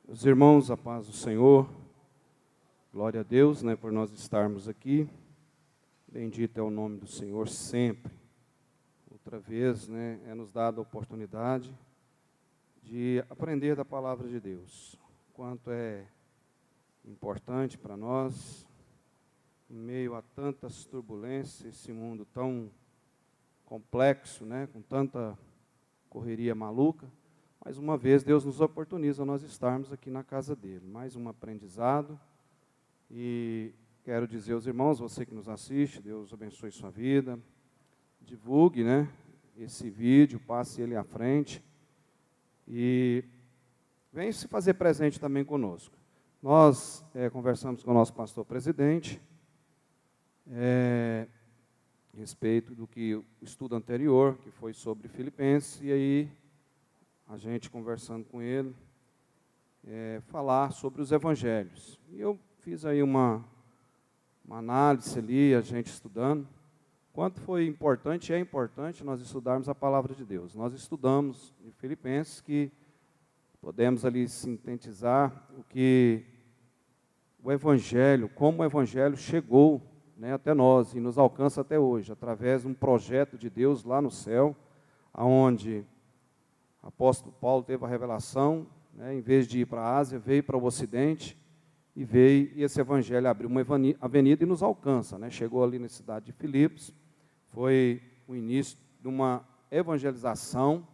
Os irmãos, a paz do Senhor, glória a Deus, por nós estarmos aqui. Bendito é o nome do Senhor sempre. Outra vez, é nos dada a oportunidade de aprender da palavra de Deus. Quanto é importante para nós, em meio a tantas turbulências, esse mundo tão complexo, com tanta correria maluca. Mais uma vez, Deus nos oportuniza nós estarmos aqui na casa dele. Mais um aprendizado. E quero dizer aos irmãos, você que nos assiste, Deus abençoe sua vida. Divulgue, esse vídeo, passe ele à frente. E venha se fazer presente também conosco. Nós conversamos com o nosso pastor presidente, a respeito do que o estudo anterior, que foi sobre Filipenses, e aí a gente conversando com ele, falar sobre os evangelhos. E eu fiz aí uma análise ali, a gente estudando, quanto foi importante e é importante nós estudarmos a palavra de Deus. Nós estudamos em Filipenses que podemos ali sintetizar o que o evangelho, como o evangelho chegou até nós e nos alcança até hoje, através de um projeto de Deus lá no céu, onde o apóstolo Paulo teve a revelação, em vez de ir para a Ásia, veio para o Ocidente, e esse evangelho abriu uma avenida e nos alcança. Chegou ali na cidade de Filipos, foi o início de uma evangelização,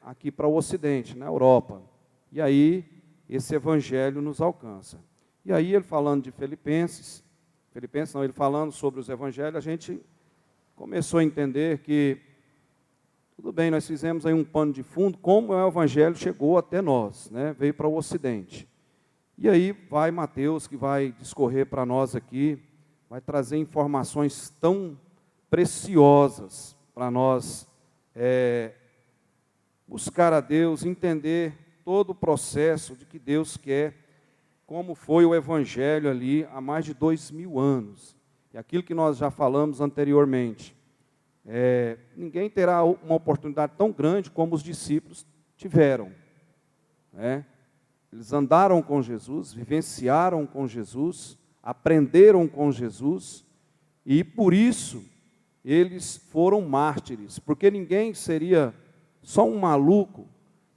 aqui para o Ocidente, na Europa. E aí, esse evangelho nos alcança. E aí, ele falando de ele falando sobre os evangelhos, a gente começou a entender que tudo bem, nós fizemos aí um pano de fundo, como o evangelho chegou até nós, veio para o Ocidente. E aí vai Mateus, que vai discorrer para nós aqui, vai trazer informações tão preciosas para nós buscar a Deus, entender todo o processo de que Deus quer, como foi o evangelho ali há mais de 2000 anos. E aquilo que nós já falamos anteriormente. Ninguém terá uma oportunidade tão grande como os discípulos tiveram. Eles andaram com Jesus, vivenciaram com Jesus, aprenderam com Jesus, e por isso eles foram mártires, porque ninguém seria só um maluco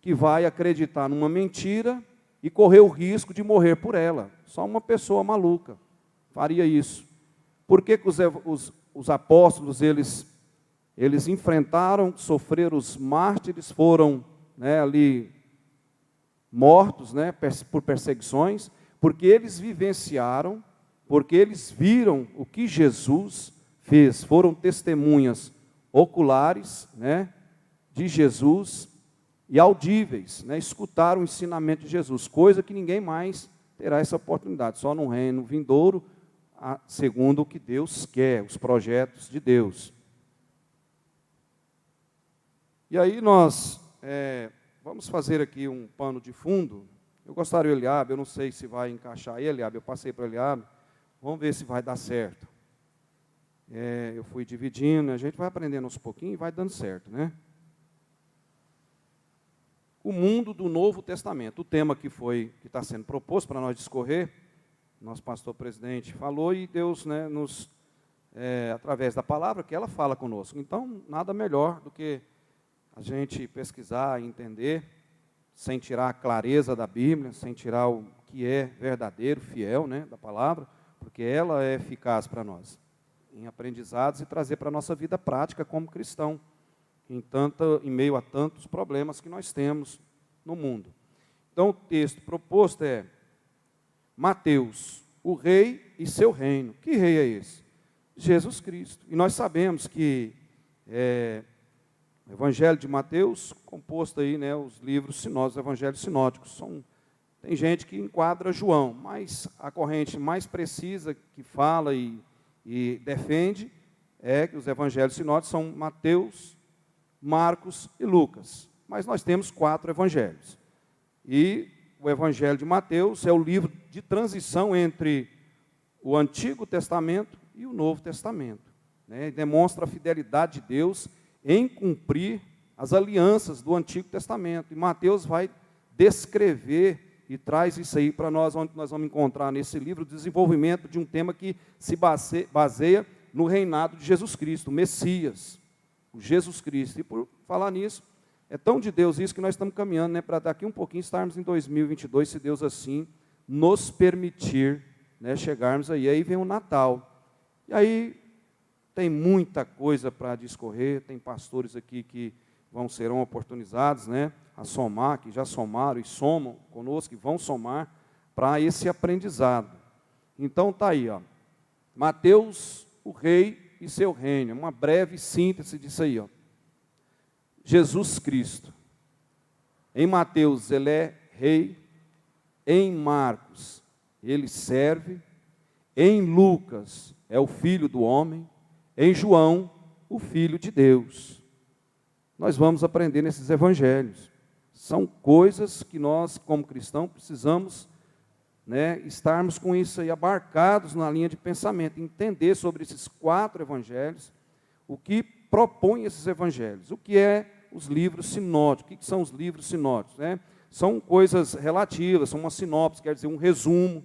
que vai acreditar numa mentira e correr o risco de morrer por ela. Só uma pessoa maluca faria isso. Por que os apóstolos, eles enfrentaram, sofreram os mártires, foram ali mortos por perseguições, porque eles vivenciaram, porque eles viram o que Jesus fez, foram testemunhas oculares de Jesus e audíveis, escutaram o ensinamento de Jesus, coisa que ninguém mais terá essa oportunidade, só no reino vindouro, segundo o que Deus quer, os projetos de Deus. E aí nós vamos fazer aqui um pano de fundo. Eu gostaria, Eliabe, eu não sei se vai encaixar aí, Eliabe, eu passei para o Eliabe, vamos ver se vai dar certo. Eu fui dividindo, a gente vai aprendendo aos pouquinhos e vai dando certo, O mundo do Novo Testamento, o tema que está sendo proposto para nós discorrer, nosso pastor presidente falou, e Deus através da palavra que ela fala conosco. Então, nada melhor do que a gente pesquisar e entender, sem tirar a clareza da Bíblia, sem tirar o que é verdadeiro, fiel, da palavra, porque ela é eficaz para nós, em aprendizados e trazer para a nossa vida prática como cristão, em meio a tantos problemas que nós temos no mundo. Então, o texto proposto é Mateus, o rei e seu reino. Que rei é esse? Jesus Cristo. E nós sabemos que o Evangelho de Mateus, composto aí, os livros sinóticos, os evangelhos sinóticos, tem gente que enquadra João, mas a corrente mais precisa que fala e defende é que os evangelhos sinóticos são Mateus, Marcos e Lucas. Mas nós temos 4 evangelhos. E o Evangelho de Mateus é o livro de transição entre o Antigo Testamento e o Novo Testamento. Demonstra a fidelidade de Deus em cumprir as alianças do Antigo Testamento. E Mateus vai descrever e traz isso aí para nós, onde nós vamos encontrar nesse livro o desenvolvimento de um tema que se baseia no reinado de Jesus Cristo, o Messias, o Jesus Cristo. E por falar nisso, é tão de Deus isso que nós estamos caminhando, né, para daqui um pouquinho estarmos em 2022, se Deus assim nos permitir, né, chegarmos aí. Aí vem o Natal. E aí tem muita coisa para discorrer, tem pastores aqui que serão oportunizados, né, a somar, que já somaram e somam conosco, que vão somar para esse aprendizado. Então está aí, ó, Mateus, o rei e seu reino, uma breve síntese disso aí, ó. Jesus Cristo, em Mateus ele é rei, em Marcos ele serve, em Lucas é o filho do homem, em João o filho de Deus. Nós vamos aprender nesses evangelhos. São coisas que nós, como cristãos, precisamos, né, estarmos com isso aí, abarcados na linha de pensamento, entender sobre esses 4 evangelhos, o que propõem esses evangelhos, o que é os livros sinóticos. O que são os livros sinóticos, né? São coisas relativas, são uma sinopse, quer dizer, um resumo,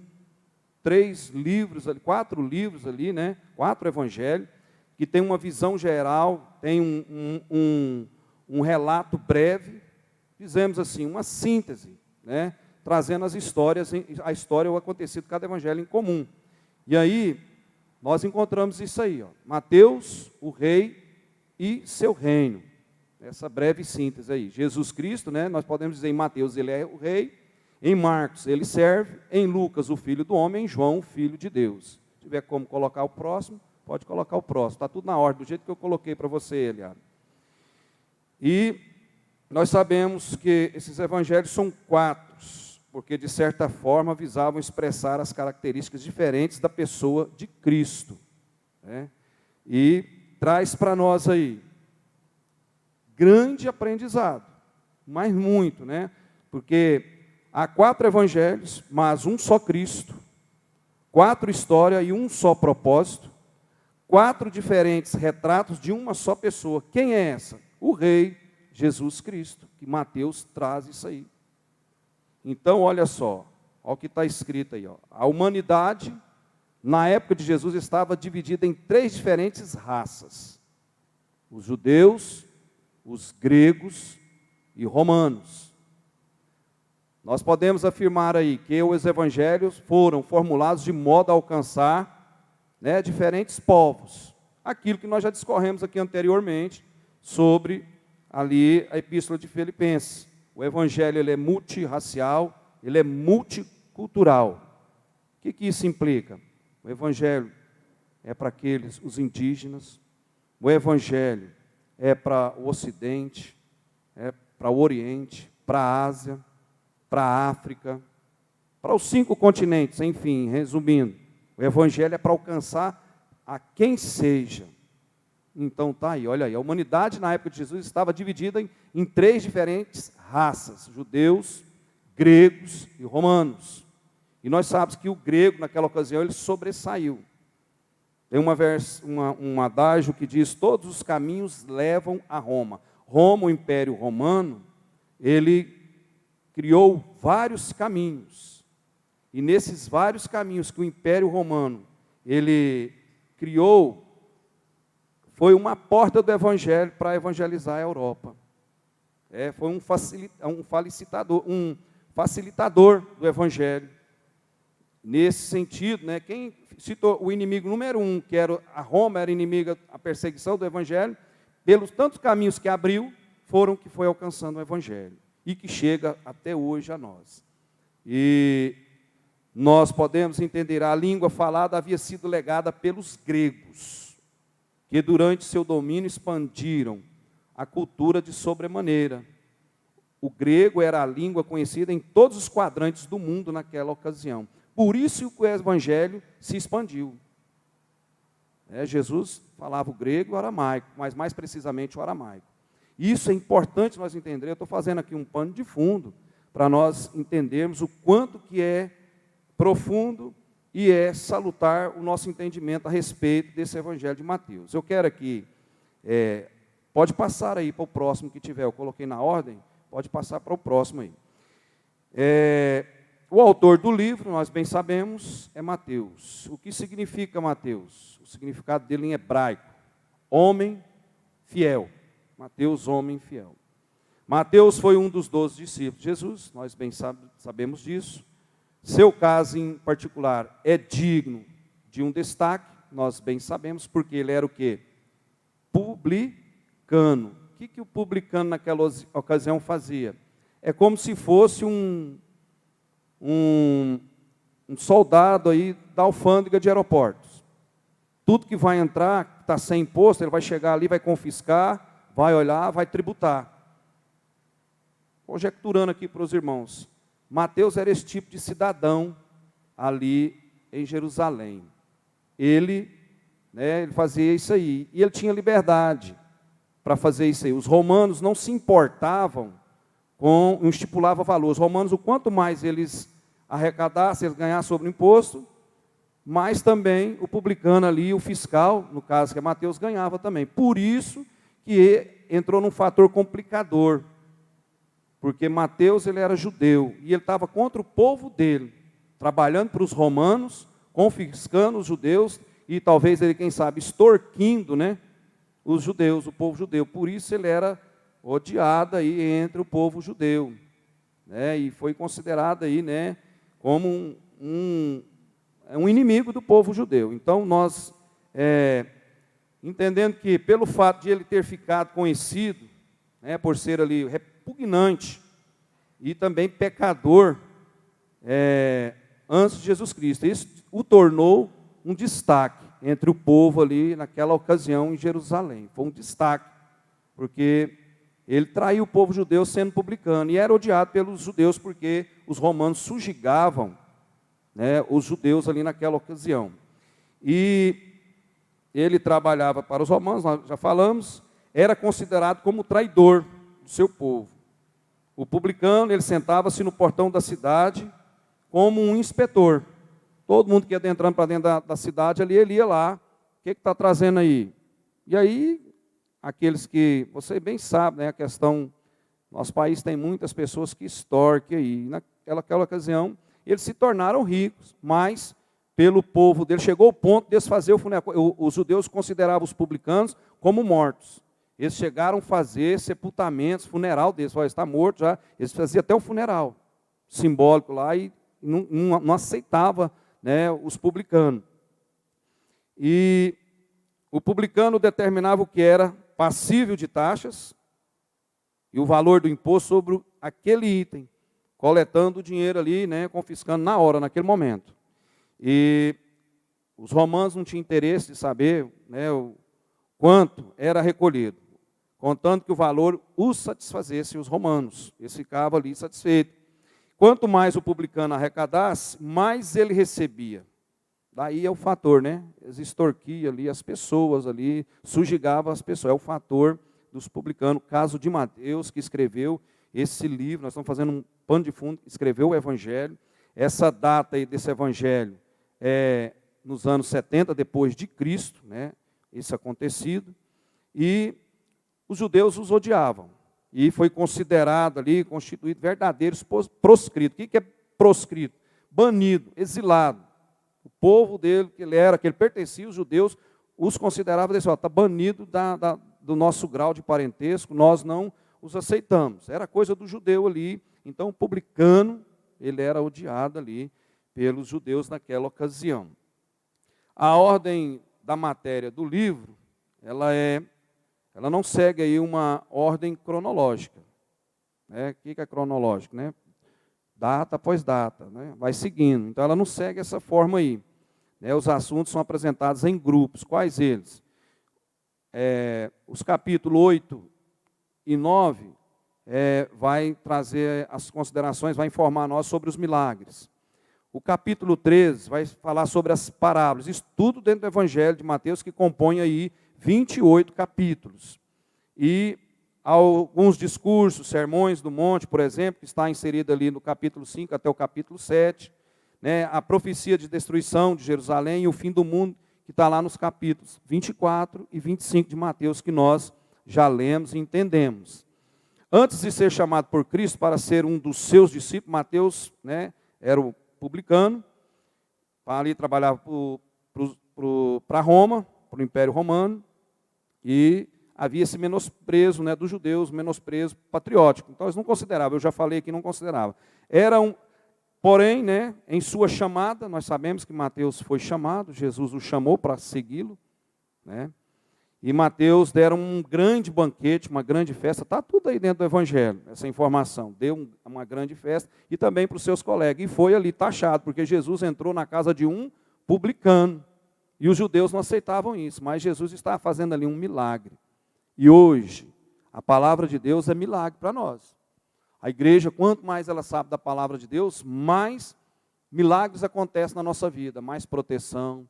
4 livros ali, né? 4 evangelhos, que tem uma visão geral, tem um relato breve, dizemos assim, uma síntese, né, trazendo as histórias, a história ou o acontecido de cada evangelho em comum. E aí, nós encontramos isso aí, ó, Mateus, o rei e seu reino. Essa breve síntese aí. Jesus Cristo, né, nós podemos dizer em Mateus, ele é o rei, em Marcos, ele serve, em Lucas, o filho do homem, em João, o filho de Deus. Se tiver como colocar o próximo, pode colocar o próximo. Está tudo na ordem, do jeito que eu coloquei para você, Eliara. E nós sabemos que esses evangelhos são 4, porque de certa forma visavam expressar as características diferentes da pessoa de Cristo, né? E traz para nós aí grande aprendizado, mas muito, né? Porque há 4 evangelhos, mas um só Cristo, 4 histórias e um só propósito, 4 diferentes retratos de uma só pessoa. Quem é essa? O rei Jesus Cristo, que Mateus traz isso aí. Então, olha só, olha o que está escrito aí, ó. A humanidade, na época de Jesus, estava dividida em 3 diferentes raças: os judeus, os gregos e romanos. Nós podemos afirmar aí que os evangelhos foram formulados de modo a alcançar, né, diferentes povos. Aquilo que nós já discorremos aqui anteriormente sobre ali a epístola de Filipenses. O evangelho ele é multirracial, ele é multicultural. O que isso implica? O evangelho é para aqueles, os indígenas, o evangelho é para o Ocidente, é para o Oriente, para a Ásia, para a África, para os 5 continentes, enfim, resumindo, o evangelho é para alcançar a quem seja. Então tá aí, olha aí, a humanidade na época de Jesus estava dividida em 3 diferentes raças: judeus, gregos e romanos. E nós sabemos que o grego naquela ocasião ele sobressaiu. Tem um adágio que diz: todos os caminhos levam a Roma. Roma, o Império Romano, ele criou vários caminhos. E nesses vários caminhos que o Império Romano ele criou, foi uma porta do Evangelho para evangelizar a Europa. Foi um facilitador do Evangelho. Nesse sentido, né, quem citou o inimigo número 1, que era a Roma, era inimiga, a perseguição do Evangelho, pelos tantos caminhos que abriu, foram que foi alcançando o Evangelho, e que chega até hoje a nós. E nós podemos entender, a língua falada havia sido legada pelos gregos, que durante seu domínio expandiram a cultura de sobremaneira. O grego era a língua conhecida em todos os quadrantes do mundo naquela ocasião. Por isso que o Evangelho se expandiu. Jesus falava o grego e o aramaico, mas mais precisamente o aramaico. Isso é importante nós entendermos. Eu estou fazendo aqui um pano de fundo para nós entendermos o quanto que é profundo e é salutar o nosso entendimento a respeito desse Evangelho de Mateus. Eu quero aqui, pode passar aí para o próximo que tiver, eu coloquei na ordem, pode passar para o próximo aí. O autor do livro, nós bem sabemos, é Mateus. O que significa Mateus? O significado dele em hebraico: homem fiel. Mateus, homem fiel. Mateus foi um dos 12 discípulos de Jesus, nós bem sabemos disso. Seu caso em particular é digno de um destaque, nós bem sabemos, porque ele era o quê? Publicano. O que o publicano naquela ocasião fazia? É como se fosse um soldado aí da alfândega de aeroportos. Tudo que vai entrar, está sem imposto, ele vai chegar ali, vai confiscar, vai olhar, vai tributar. Conjecturando aqui para os irmãos, Mateus era esse tipo de cidadão ali em Jerusalém. Ele fazia isso aí, e ele tinha liberdade para fazer isso aí. Os romanos não se importavam com um estipulava valor. Os romanos, o quanto mais eles arrecadassem, eles ganhassem sobre o imposto, mais também o publicano ali, o fiscal, no caso que é Mateus, ganhava também. Por isso que entrou num fator complicador, porque Mateus ele era judeu, e ele estava contra o povo dele, trabalhando para os romanos, confiscando os judeus, e talvez ele, quem sabe, extorquindo, os judeus, o povo judeu. Por isso ele era odiado aí entre o povo judeu, e foi considerado aí, como um inimigo do povo judeu. Então nós, entendendo que pelo fato de ele ter ficado conhecido, por ser ali repugnante e também pecador, antes de Jesus Cristo, isso o tornou um destaque entre o povo ali naquela ocasião em Jerusalém. Foi um destaque, porque ele traiu o povo judeu sendo publicano, e era odiado pelos judeus, porque os romanos subjugavam os judeus ali naquela ocasião. E ele trabalhava para os romanos, nós já falamos, era considerado como traidor do seu povo. O publicano, ele sentava-se no portão da cidade como um inspetor. Todo mundo que ia entrando para dentro da cidade, ali ele ia lá, o que está trazendo aí? E aí, aqueles que, você bem sabe, a questão, nosso país tem muitas pessoas que extorquem aí. Naquela ocasião, eles se tornaram ricos, mas pelo povo dele, chegou ao ponto de fazer o funeral. Os judeus consideravam os publicanos como mortos. Eles chegaram a fazer sepultamentos, funeral deles. Olha, está morto já. Eles faziam até o funeral simbólico lá e não aceitava os publicanos. E o publicano determinava o que era passível de taxas e o valor do imposto sobre aquele item, coletando o dinheiro ali, confiscando na hora, naquele momento. E os romanos não tinham interesse de saber o quanto era recolhido, contando que o valor os satisfazesse os romanos. Eles ficavam ali satisfeitos. Quanto mais o publicano arrecadasse, mais ele recebia. Daí é o fator, Eles extorquiam ali as pessoas ali, subjugavam as pessoas. É o fator dos publicanos. Caso de Mateus, que escreveu esse livro, nós estamos fazendo um pano de fundo, escreveu o Evangelho. Essa data aí desse Evangelho é nos anos 70 depois de Cristo, isso acontecido. E os judeus os odiavam. E foi considerado ali, constituído verdadeiros proscritos. O que é proscrito? Banido, exilado. O povo dele, que ele pertencia, os judeus, os consideravam, está banido do nosso grau de parentesco, nós não os aceitamos. Era coisa do judeu ali. Então, o publicano, ele era odiado ali pelos judeus naquela ocasião. A ordem da matéria do livro, ela não segue aí uma ordem cronológica. O que é cronológico? Data após data, vai seguindo. Então, ela não segue essa forma aí. Os assuntos são apresentados em grupos. Quais eles? Os capítulos 8 e 9 vai trazer as considerações, vai informar nós sobre os milagres. O capítulo 13 vai falar sobre as parábolas. Isso tudo dentro do Evangelho de Mateus, que compõe aí 28 capítulos. E alguns discursos, sermões do monte, por exemplo, que está inserido ali no capítulo 5 até o capítulo 7. A profecia de destruição de Jerusalém e o fim do mundo, que está lá nos capítulos 24 e 25 de Mateus, que nós já lemos e entendemos. Antes de ser chamado por Cristo para ser um dos seus discípulos, Mateus era o publicano, ali trabalhava para Roma, para o Império Romano, e havia esse menosprezo, né, dos judeus, menosprezo patriótico. Então eles não consideravam, eu já falei aqui, não consideravam. Porém, né, em sua chamada, nós sabemos que Mateus foi chamado, Jesus o chamou para segui-lo, né? E Mateus deram um grande banquete, uma grande festa, está tudo aí dentro do Evangelho, essa informação. Deu uma grande festa e também para os seus colegas. E foi ali taxado, porque Jesus entrou na casa de um publicano. E os judeus não aceitavam isso, mas Jesus estava fazendo ali um milagre. E hoje, a palavra de Deus é milagre para nós. A igreja, quanto mais ela sabe da palavra de Deus, mais milagres acontecem na nossa vida. Mais proteção,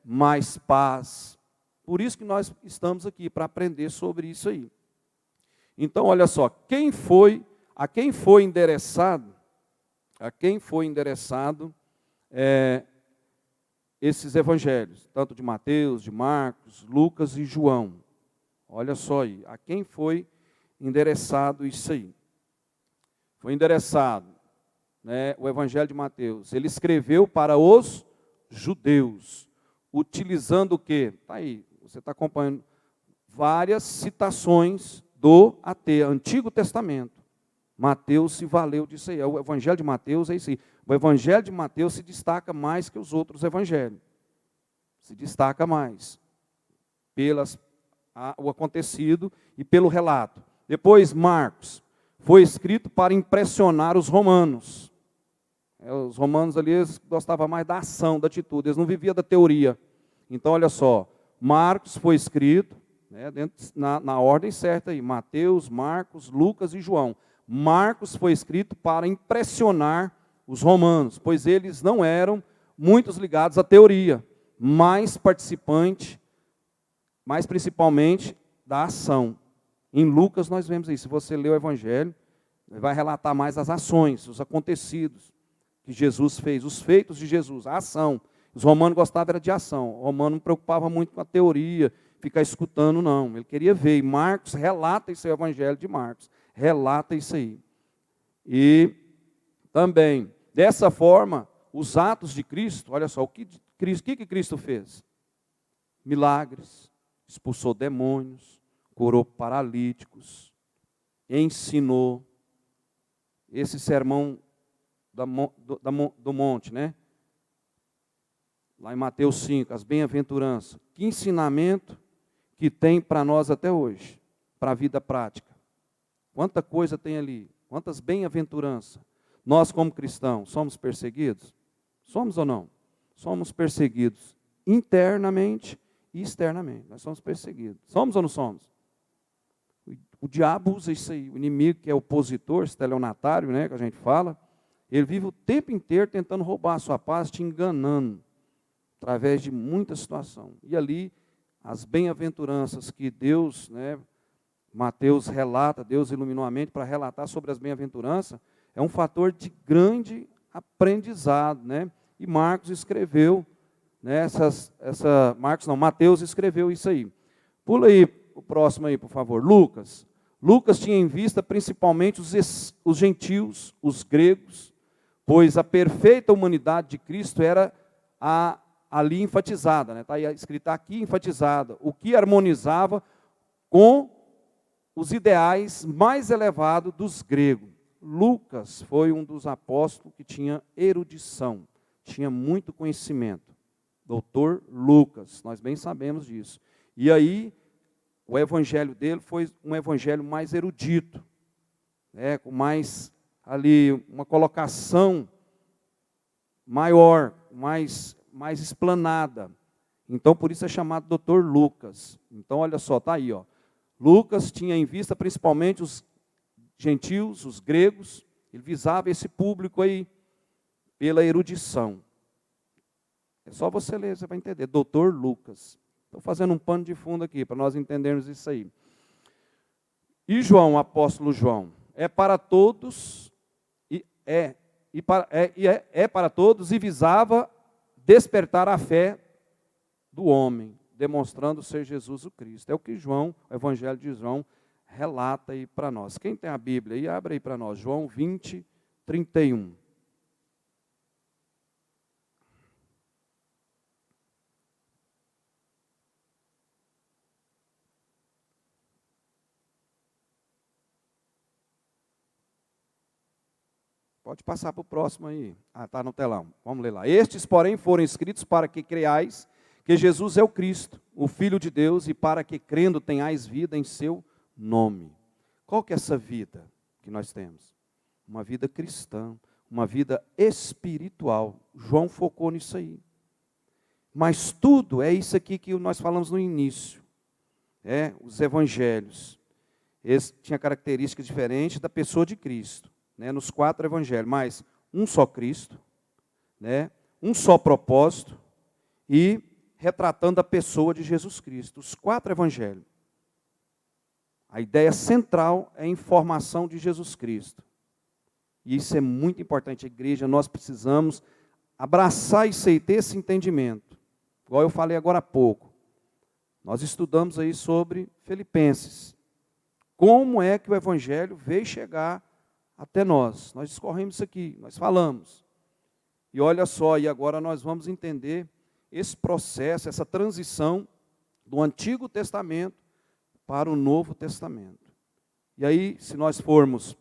mais paz. Por isso que nós estamos aqui, para aprender sobre isso aí. Então, olha só, a quem foi endereçado esses evangelhos, tanto de Mateus, de Marcos, Lucas e João. Olha só aí, a quem foi endereçado isso aí? Foi endereçado, né, o evangelho de Mateus. Ele escreveu para os judeus, utilizando o quê? Está aí. Você está acompanhando várias citações do Antigo Testamento. Mateus se valeu disso aí. O Evangelho de Mateus é isso aí. O Evangelho de Mateus se destaca mais que os outros evangelhos. Se destaca mais o acontecido e pelo relato. Depois, Marcos. Foi escrito para impressionar os romanos. Os romanos ali gostavam mais da ação, da atitude. Eles não viviam da teoria. Então, olha só. Marcos foi escrito, né, na ordem certa aí, Mateus, Marcos, Lucas e João. Marcos foi escrito para impressionar os romanos, pois eles não eram muitos ligados à teoria, mais principalmente da ação. Em Lucas nós vemos isso. Se você ler o Evangelho, vai relatar mais as ações, os acontecidos que Jesus fez, os feitos de Jesus, a ação. Os romanos gostavam era de ação. O romano não preocupava muito com a teoria, ficar escutando, não. Ele queria ver. E Marcos relata isso aí, o Evangelho de Marcos. Relata isso aí. E também, dessa forma, os atos de Cristo, olha só, o que Cristo fez? Milagres, expulsou demônios, curou paralíticos, ensinou. Esse sermão do monte, né? Lá em Mateus 5, as bem-aventuranças. Que ensinamento que tem para nós até hoje, para a vida prática. Quanta coisa tem ali, quantas bem-aventuranças. Nós, como cristãos, somos perseguidos? Somos ou não? Somos perseguidos internamente e externamente. Nós somos perseguidos. Somos ou não somos? O diabo usa isso aí. O inimigo, que é opositor, estelionatário, né, que a gente fala, ele vive o tempo inteiro tentando roubar a sua paz, te enganando, através de muita situação. E ali, as bem-aventuranças que Deus, né, Mateus relata, Deus iluminou a mente para relatar sobre as bem-aventuranças, é um fator de grande aprendizado, né? E Marcos escreveu, né, Mateus escreveu isso aí. Pula aí o próximo aí, por favor. Lucas. Lucas tinha em vista principalmente os gentios, os gregos, pois a perfeita humanidade de Cristo era ali enfatizada, né? Está escrito aqui enfatizada, o que harmonizava com os ideais mais elevados dos gregos. Lucas foi um dos apóstolos que tinha erudição, tinha muito conhecimento. Doutor Lucas, nós bem sabemos disso. E aí, o evangelho dele foi um evangelho mais erudito, né? Com mais ali, uma colocação maior, mais explanada. Então, por isso é chamado Dr. Lucas. Então, olha só, está aí, ó. Lucas tinha em vista principalmente os gentios, os gregos. Ele visava esse público aí pela erudição. É só você ler, você vai entender. Dr. Lucas. Estou fazendo um pano de fundo aqui, para nós entendermos isso aí. E João, o apóstolo João, é para todos, para todos, e visava despertar a fé do homem, demonstrando ser Jesus o Cristo. É o que João, o Evangelho de João, relata aí para nós. Quem tem a Bíblia aí, abre aí para nós. João 20, 31. Pode passar para o próximo aí. Ah, está no telão. Vamos ler lá. Estes, porém, foram escritos para que creiais que Jesus é o Cristo, o Filho de Deus, e para que, crendo, tenhais vida em seu nome. Qual que é essa vida que nós temos? Uma vida cristã, uma vida espiritual. João focou nisso aí. Mas tudo é isso aqui que nós falamos no início. Os evangelhos. Esse tinha características diferentes da pessoa de Cristo. Nos 4 evangelhos, mas um só Cristo, um só propósito e retratando a pessoa de Jesus Cristo. Os 4 evangelhos. A ideia central é a informação de Jesus Cristo. E isso é muito importante, igreja, nós precisamos abraçar isso aí, ter esse entendimento. Igual eu falei agora há pouco. Nós estudamos aí sobre Filipenses. Como é que o evangelho veio chegar até nós? Nós discorremos isso aqui, nós falamos. E olha só, e agora nós vamos entender esse processo, essa transição do Antigo Testamento para o Novo Testamento. E aí, se nós formos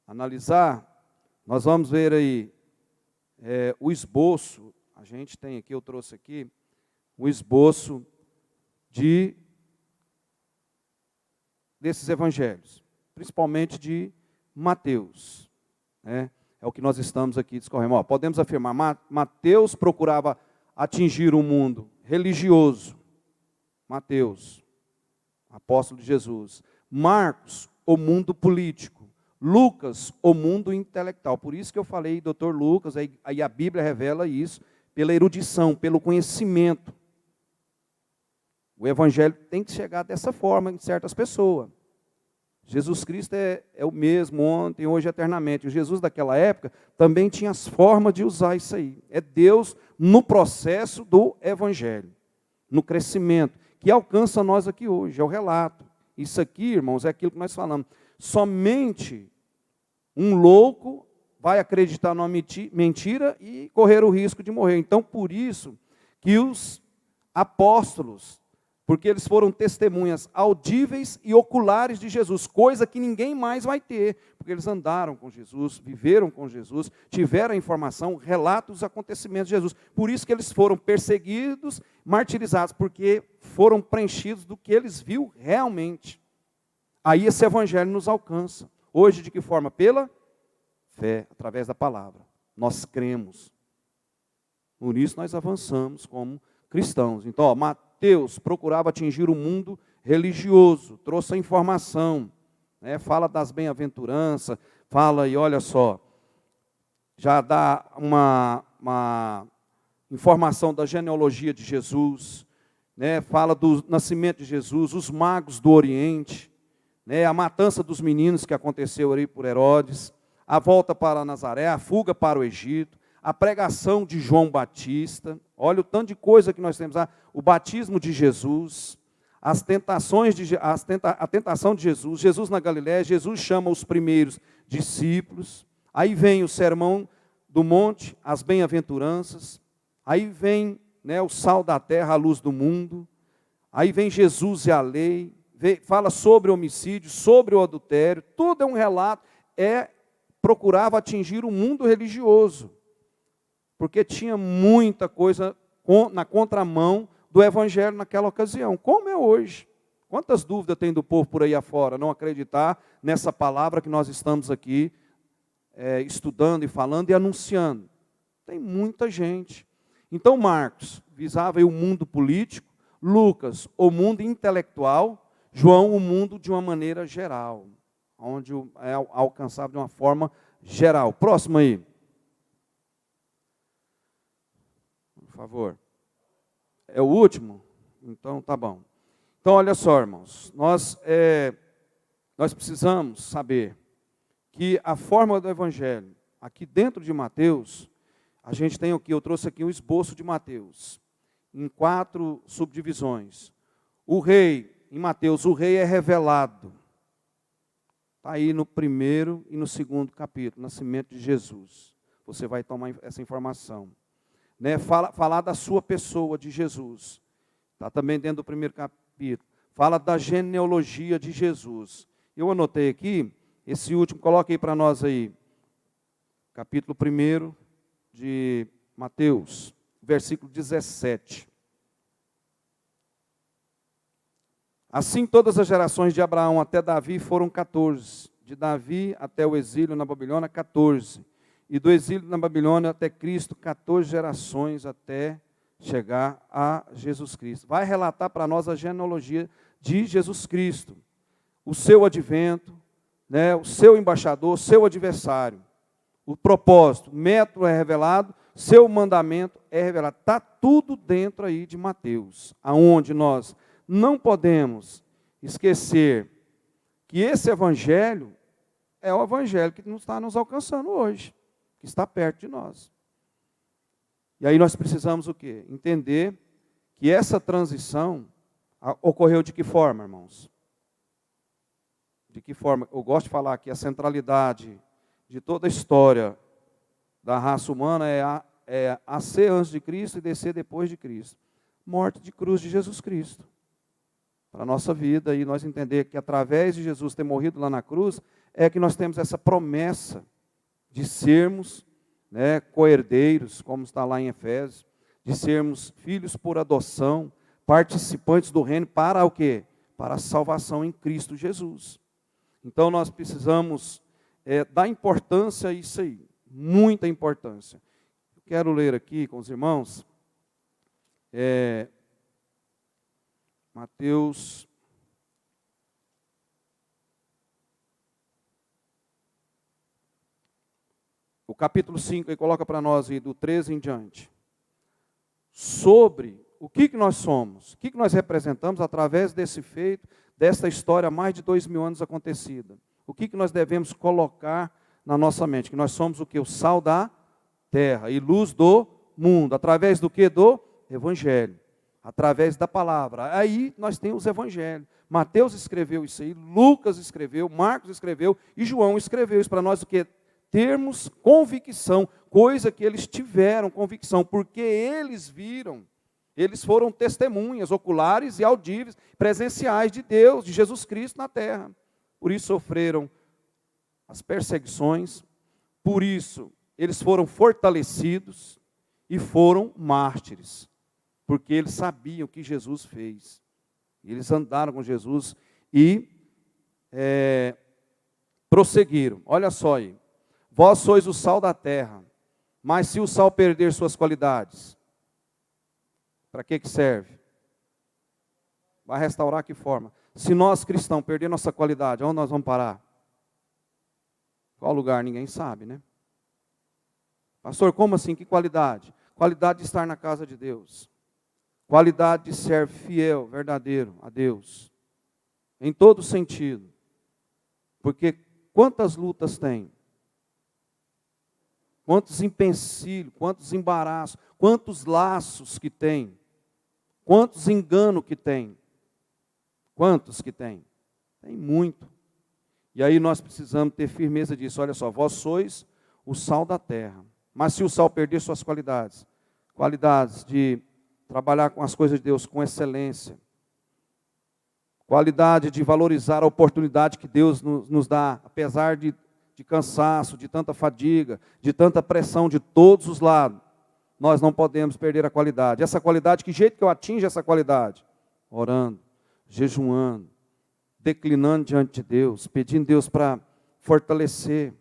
analisar, nós vamos ver aí o esboço, a gente tem aqui, eu trouxe aqui, o esboço desses evangelhos, principalmente de Mateus. É o que nós estamos aqui discorrendo. Podemos afirmar, Mateus procurava atingir um mundo religioso. Mateus, apóstolo de Jesus. Marcos, o mundo político. Lucas, o mundo intelectual. Por isso que eu falei, doutor Lucas, aí a Bíblia revela isso, pela erudição, pelo conhecimento. O evangelho tem que chegar dessa forma em certas pessoas. Jesus Cristo é o mesmo ontem, hoje, eternamente. O Jesus daquela época também tinha as formas de usar isso aí. É Deus no processo do evangelho, no crescimento, que alcança nós aqui hoje, é o relato. Isso aqui, irmãos, é aquilo que nós falamos. Somente um louco vai acreditar numa mentira e correr o risco de morrer. Então, por isso que os apóstolos, porque eles foram testemunhas audíveis e oculares de Jesus, coisa que ninguém mais vai ter, porque eles andaram com Jesus, viveram com Jesus, tiveram a informação, relatos dos acontecimentos de Jesus. Por isso que eles foram perseguidos, martirizados, porque foram preenchidos do que eles viram realmente. Aí esse evangelho nos alcança. Hoje, de que forma? Pela fé, através da palavra. Nós cremos. Por isso nós avançamos como cristãos. Então, Mateus procurava atingir o mundo religioso, trouxe a informação, fala das bem-aventuranças, fala, e olha só, já dá uma informação da genealogia de Jesus, fala do nascimento de Jesus, os magos do Oriente, a matança dos meninos que aconteceu ali por Herodes, a volta para Nazaré, a fuga para o Egito, a pregação de João Batista, olha o tanto de coisa que nós temos lá, o batismo de Jesus, a tentação de Jesus, Jesus na Galiléia, Jesus chama os primeiros discípulos, aí vem o sermão do monte, as bem-aventuranças, aí vem o sal da terra, a luz do mundo, aí vem Jesus e a lei, fala sobre o homicídio, sobre o adultério, tudo é um relato, procurava atingir o mundo religioso, porque tinha muita coisa na contramão do evangelho naquela ocasião, como é hoje. Quantas dúvidas tem do povo por aí afora, não acreditar nessa palavra que nós estamos aqui estudando e falando e anunciando? Tem muita gente. Então Marcos visava o mundo político, Lucas o mundo intelectual, João o mundo de uma maneira geral, onde é alcançável de uma forma geral. Próximo aí. Por favor. É o último? Então, tá bom. Então, olha só, irmãos. Nós precisamos saber que a forma do Evangelho, aqui dentro de Mateus, a gente tem aqui, eu trouxe aqui um esboço de Mateus, em 4 subdivisões. O rei, em Mateus, o rei é revelado. Está aí no 1º e no 2º capítulo, nascimento de Jesus. Você vai tomar essa informação. Falar da sua pessoa, de Jesus. Está também dentro do 1º capítulo. Fala da genealogia de Jesus. Eu anotei aqui esse último, coloque aí para nós aí, capítulo 1 de Mateus, versículo 17. Assim todas as gerações de Abraão até Davi foram 14, de Davi até o exílio na Babilônia, 14, e do exílio na Babilônia até Cristo, 14 gerações até chegar a Jesus Cristo. Vai relatar para nós a genealogia de Jesus Cristo, o seu advento, né, o seu embaixador, o seu adversário, o propósito, o método é revelado, seu mandamento é revelado. Está tudo dentro aí de Mateus, aonde nós não podemos esquecer que esse evangelho é o evangelho que está nos alcançando hoje, que está perto de nós. E aí nós precisamos o quê? Entender que essa transição ocorreu de que forma, irmãos? De que forma? Eu gosto de falar que a centralidade de toda a história da raça humana é nascer antes de Cristo e descer depois de Cristo. Morte de cruz de Jesus Cristo. Para a nossa vida, e nós entender que através de Jesus ter morrido lá na cruz, é que nós temos essa promessa de sermos, né, co-herdeiros, como está lá em Efésios, de sermos filhos por adoção, participantes do reino, para o quê? Para a salvação em Cristo Jesus. Então nós precisamos dar importância a isso aí, muita importância. Eu quero ler aqui com os irmãos, Mateus, o capítulo 5, ele coloca para nós aí, do 13 em diante, sobre o que nós somos, o que nós representamos através desse feito, dessa história há mais de 2000 anos acontecida. O que nós devemos colocar na nossa mente? Que nós somos o que? O sal da terra e luz do mundo. Através do que? Do Evangelho. Através da palavra. Aí nós temos os evangelhos. Mateus escreveu isso aí, Lucas escreveu, Marcos escreveu e João escreveu isso para nós, o que? Termos convicção, coisa que eles tiveram convicção, porque eles viram, eles foram testemunhas oculares e audíveis, presenciais de Deus, de Jesus Cristo na terra. Por isso sofreram as perseguições, por isso eles foram fortalecidos e foram mártires. Porque eles sabiam o que Jesus fez. Eles andaram com Jesus e prosseguiram. Olha só aí. Vós sois o sal da terra, mas se o sal perder suas qualidades, para que serve? Vai restaurar que forma? Se nós cristãos perder nossa qualidade, onde nós vamos parar? Qual lugar? Ninguém sabe, né? Pastor, como assim? Que qualidade? Qualidade de estar na casa de Deus. Qualidade de ser fiel, verdadeiro a Deus. Em todo sentido. Porque quantas lutas tem? Quantos empecilhos, quantos embaraços, quantos laços que tem? Quantos enganos que tem? Quantos que tem? Tem muito. E aí nós precisamos ter firmeza disso. Olha só, vós sois o sal da terra. Mas se o sal perder suas qualidades, qualidades de trabalhar com as coisas de Deus com excelência, qualidade de valorizar a oportunidade que Deus nos dá, apesar de cansaço, de tanta fadiga, de tanta pressão de todos os lados, nós não podemos perder a qualidade. Essa qualidade, que jeito que eu atinjo essa qualidade? Orando, jejuando, declinando diante de Deus, pedindo a Deus para fortalecer,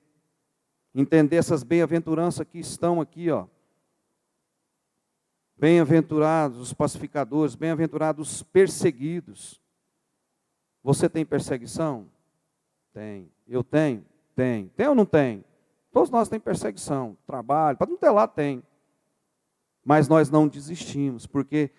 entender essas bem-aventuranças que estão aqui, ó. Bem-aventurados os pacificadores, bem-aventurados os perseguidos. Você tem perseguição? Tem. Eu tenho? Tem. Tem ou não tem? Todos nós temos perseguição, trabalho, para não ter lá tem. Mas nós não desistimos, porque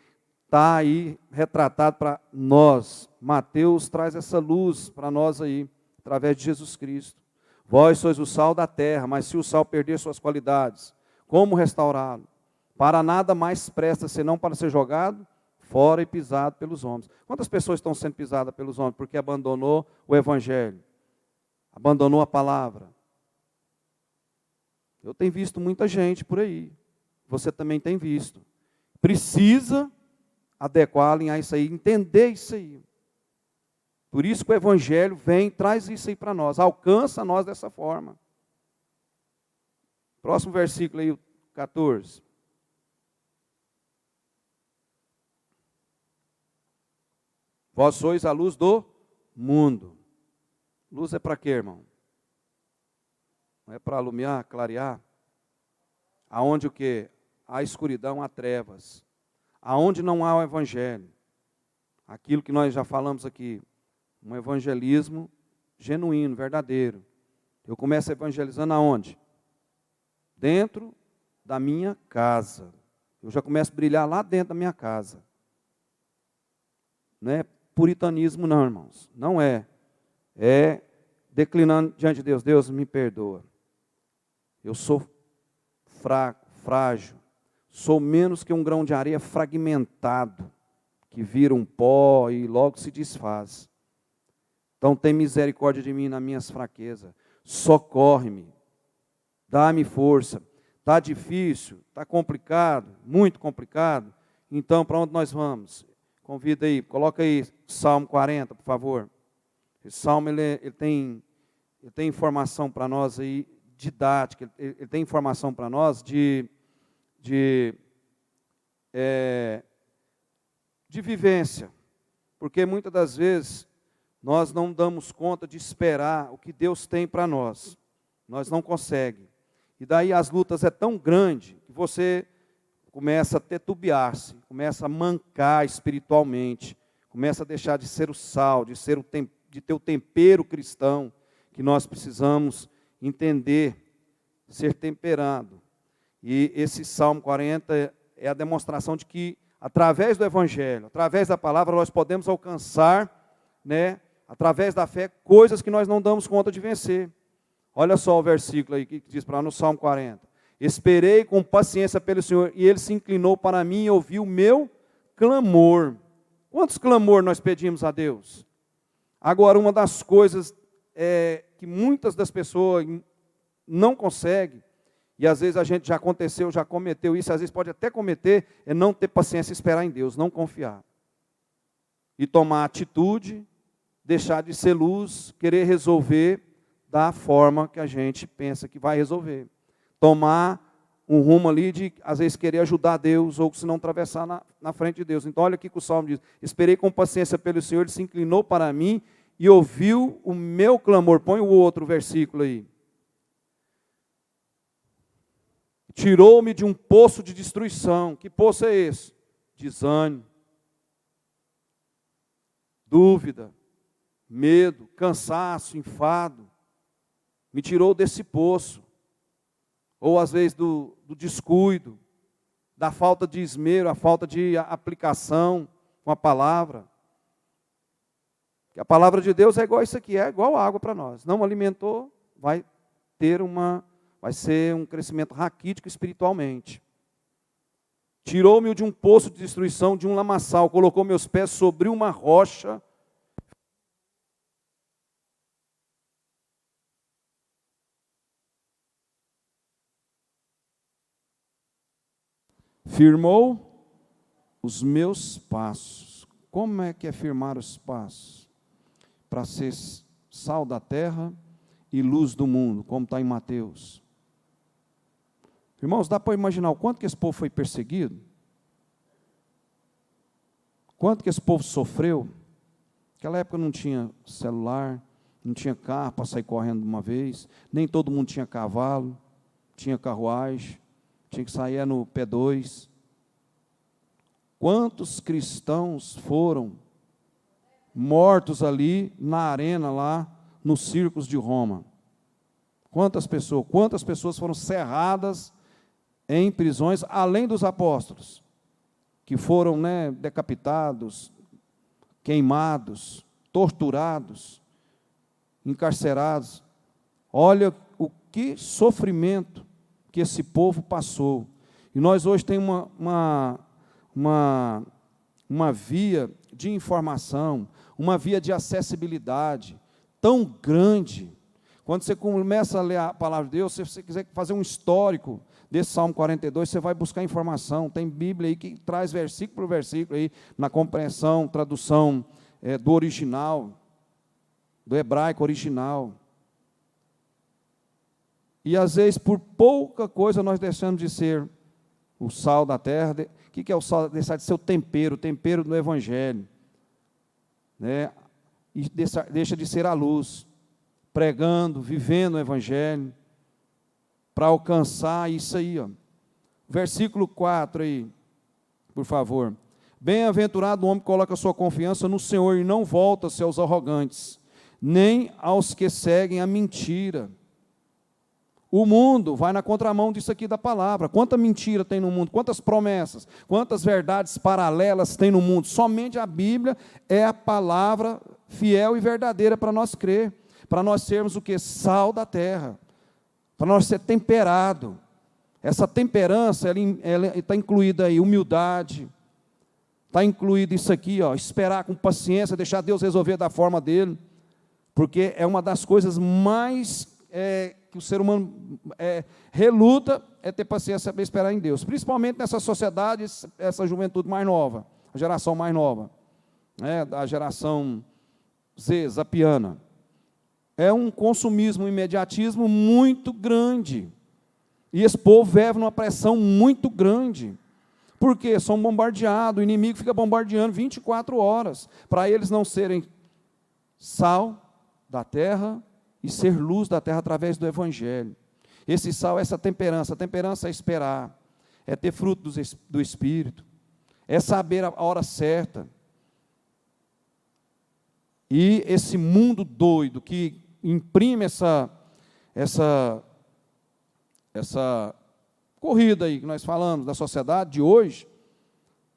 está aí retratado para nós. Mateus traz essa luz para nós aí, através de Jesus Cristo. Vós sois o sal da terra, mas se o sal perder suas qualidades, como restaurá-lo? Para nada mais presta, senão para ser jogado fora e pisado pelos homens. Quantas pessoas estão sendo pisadas pelos homens porque abandonou o Evangelho? Abandonou a palavra? Eu tenho visto muita gente por aí. Você também tem visto. Precisa adequar, alinhar isso aí, entender isso aí. Por isso que o Evangelho vem, traz isso aí para nós, alcança nós dessa forma. Próximo versículo aí, o 14. Vós sois a luz do mundo. Luz é para quê, irmão? Não é para alumiar, clarear? Aonde o quê? Há escuridão, há trevas. Aonde não há o Evangelho. Aquilo que nós já falamos aqui. Um evangelismo genuíno, verdadeiro. Eu começo evangelizando aonde? Dentro da minha casa. Eu já começo a brilhar lá dentro da minha casa. Não é puritanismo não, irmãos. Não é. É declinando diante de Deus. Deus me perdoa. Eu sou fraco, frágil. Sou menos que um grão de areia fragmentado, que vira um pó e logo se desfaz. Então tem misericórdia de mim nas minhas fraquezas. Socorre-me. Dá-me força. Está difícil, está complicado, muito complicado. Então, para onde nós vamos? Convida aí, coloca aí Salmo 40, por favor. Esse Salmo ele tem informação para nós aí, didática, ele tem informação para nós de vivência. Porque muitas das vezes nós não damos conta de esperar o que Deus tem para nós. Nós não conseguimos. E daí as lutas é tão grande que você começa a titubear-se, começa a mancar espiritualmente, começa a deixar de ser o sal, de ter o tempero cristão que nós precisamos entender, ser temperado. E esse Salmo 40 é a demonstração de que, através do Evangelho, através da palavra, nós podemos alcançar, através da fé, coisas que nós não damos conta de vencer. Olha só o versículo aí que diz para nós no Salmo 40. Esperei com paciência pelo Senhor, e Ele se inclinou para mim e ouviu o meu clamor. Quantos clamor nós pedimos a Deus? Agora, uma das coisas que muitas das pessoas não conseguem, e às vezes a gente já aconteceu, já cometeu isso, às vezes pode até cometer, é não ter paciência e esperar em Deus, não confiar. E tomar atitude, deixar de ser luz, querer resolver da forma que a gente pensa que vai resolver. Tomar um rumo ali de, às vezes, querer ajudar Deus, ou se não atravessar na frente de Deus. Então, olha aqui que o Salmo diz: esperei com paciência pelo Senhor, Ele se inclinou para mim e ouviu o meu clamor. Põe o outro versículo aí. Tirou-me de um poço de destruição. Que poço é esse? Desânimo, dúvida, medo, cansaço, enfado. Me tirou desse poço. Ou às vezes do descuido, da falta de esmero, a falta de aplicação com a palavra. Que a palavra de Deus é igual isso aqui, é igual água para nós. Não alimentou, vai ser um crescimento raquítico espiritualmente. Tirou-me de um poço de destruição, de um lamaçal, colocou meus pés sobre uma rocha. Firmou os meus passos. Como é que é firmar os passos? Para ser sal da terra e luz do mundo, como está em Mateus. Irmãos, dá para imaginar o quanto que esse povo foi perseguido? Quanto que esse povo sofreu? Naquela época não tinha celular, não tinha carro para sair correndo de uma vez, nem todo mundo tinha cavalo, tinha carruagem, tinha que sair no P2. Quantos cristãos foram mortos ali na arena, lá nos circos de Roma? Quantas pessoas foram cerradas em prisões, além dos apóstolos, que foram decapitados, queimados, torturados, encarcerados. Olha o que sofrimento que esse povo passou. E nós hoje temos uma via de informação, uma via de acessibilidade tão grande. Quando você começa a ler a palavra de Deus, se você quiser fazer um histórico desse Salmo 42, você vai buscar informação. Tem Bíblia aí que traz versículo por versículo aí, na compreensão, tradução do original. do hebraico original. E às vezes, por pouca coisa, nós deixamos de ser o sal da terra. O que é o sal? Deixar de ser o tempero do Evangelho. Né? E deixa de ser a luz, pregando, vivendo o Evangelho, para alcançar isso aí. Ó. Versículo 4 aí, por favor. Bem-aventurado o homem que coloca sua confiança no Senhor e não volta-se aos arrogantes, nem aos que seguem a mentira. O mundo vai na contramão disso aqui da palavra. Quanta mentira tem no mundo, quantas promessas, quantas verdades paralelas tem no mundo. Somente a Bíblia é a palavra fiel e verdadeira para nós crer, para nós sermos o que? Sal da terra, para nós ser temperado. Essa temperança, ela está incluída aí humildade, está incluído isso aqui, ó, esperar com paciência, deixar Deus resolver da forma dele, porque é uma das coisas mais que o ser humano reluta, é ter paciência, saber esperar em Deus, principalmente nessa sociedade, essa juventude mais nova, a geração mais nova, a geração Z, zapiana. É um consumismo, um imediatismo muito grande, e esse povo vive numa pressão muito grande, porque são bombardeados, o inimigo fica bombardeando 24 horas, para eles não serem sal da terra, e ser luz da terra através do Evangelho. Esse sal é essa temperança. A temperança é esperar, é ter fruto do Espírito, é saber a hora certa. E esse mundo doido que imprime essa corrida aí que nós falamos da sociedade de hoje,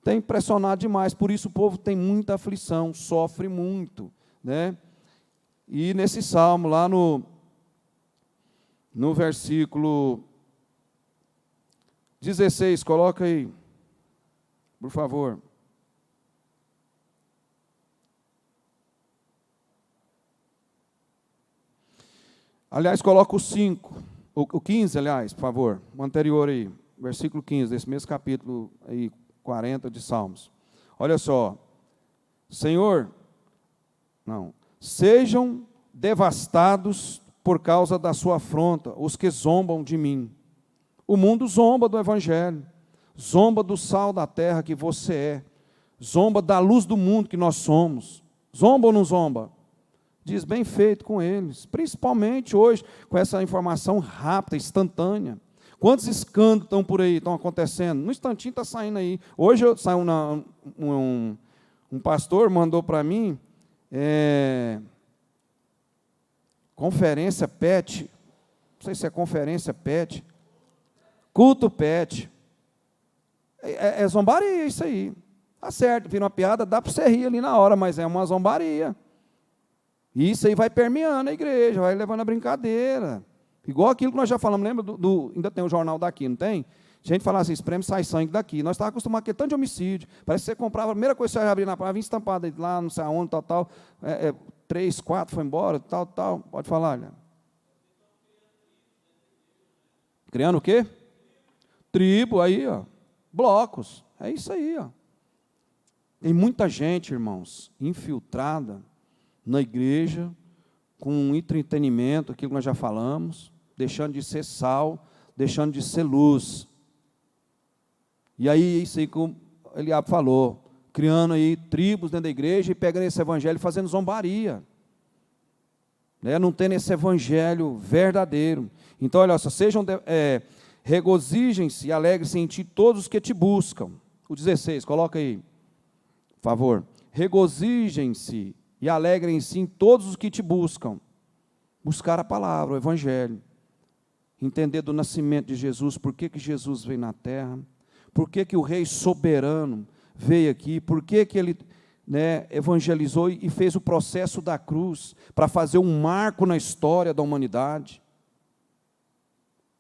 tem impressionado demais. Por isso o povo tem muita aflição, sofre muito, né? E nesse salmo, lá no versículo 16, coloca aí, por favor. Aliás, coloca o 5, o 15, aliás, por favor, o anterior aí, versículo 15, desse mesmo capítulo aí, 40 de Salmos. Olha só, sejam devastados por causa da sua afronta os que zombam de mim. O mundo zomba do Evangelho, zomba do sal da terra que você é, zomba da luz do mundo que nós somos. Zomba ou não zomba? Diz, bem feito com eles, principalmente hoje, com essa informação rápida, instantânea. Quantos escândalos estão por aí, estão acontecendo? No instantinho está saindo aí. Hoje saiu um pastor, mandou para mim, conferência PET, não sei se é conferência PET, culto PET, é zombaria isso aí, tá certo, vira uma piada, dá para você rir ali na hora, mas é uma zombaria, e isso aí vai permeando a igreja, vai levando a brincadeira, igual aquilo que nós já falamos, lembra ainda tem o jornal daqui, não tem? A gente falava assim, espreme, sai sangue daqui. Nós estávamos acostumados com tanto de homicídio. Parece que você comprava, a primeira coisa que você ia abrir na praia, vinha estampada lá, não sei aonde, tal. 3, 4 foi embora, tal. Pode falar, né? Criando o quê? Tribo, aí, ó. Blocos. É isso aí, ó. Tem muita gente, irmãos, infiltrada na igreja, com entretenimento, aquilo que nós já falamos, deixando de ser sal, deixando de ser luz. E aí, isso aí que o Eliabe falou, criando aí tribos dentro da igreja e pegando esse evangelho e fazendo zombaria. Não tendo esse evangelho verdadeiro. Então, olha só, regozijem-se e alegrem-se em ti todos os que te buscam. O 16, coloca aí, por favor. Regozijem-se e alegrem-se em todos os que te buscam. Buscar a palavra, o evangelho. Entender do nascimento de Jesus, por que Jesus veio na terra, por que o rei soberano veio aqui, por que ele evangelizou e fez o processo da cruz, para fazer um marco na história da humanidade.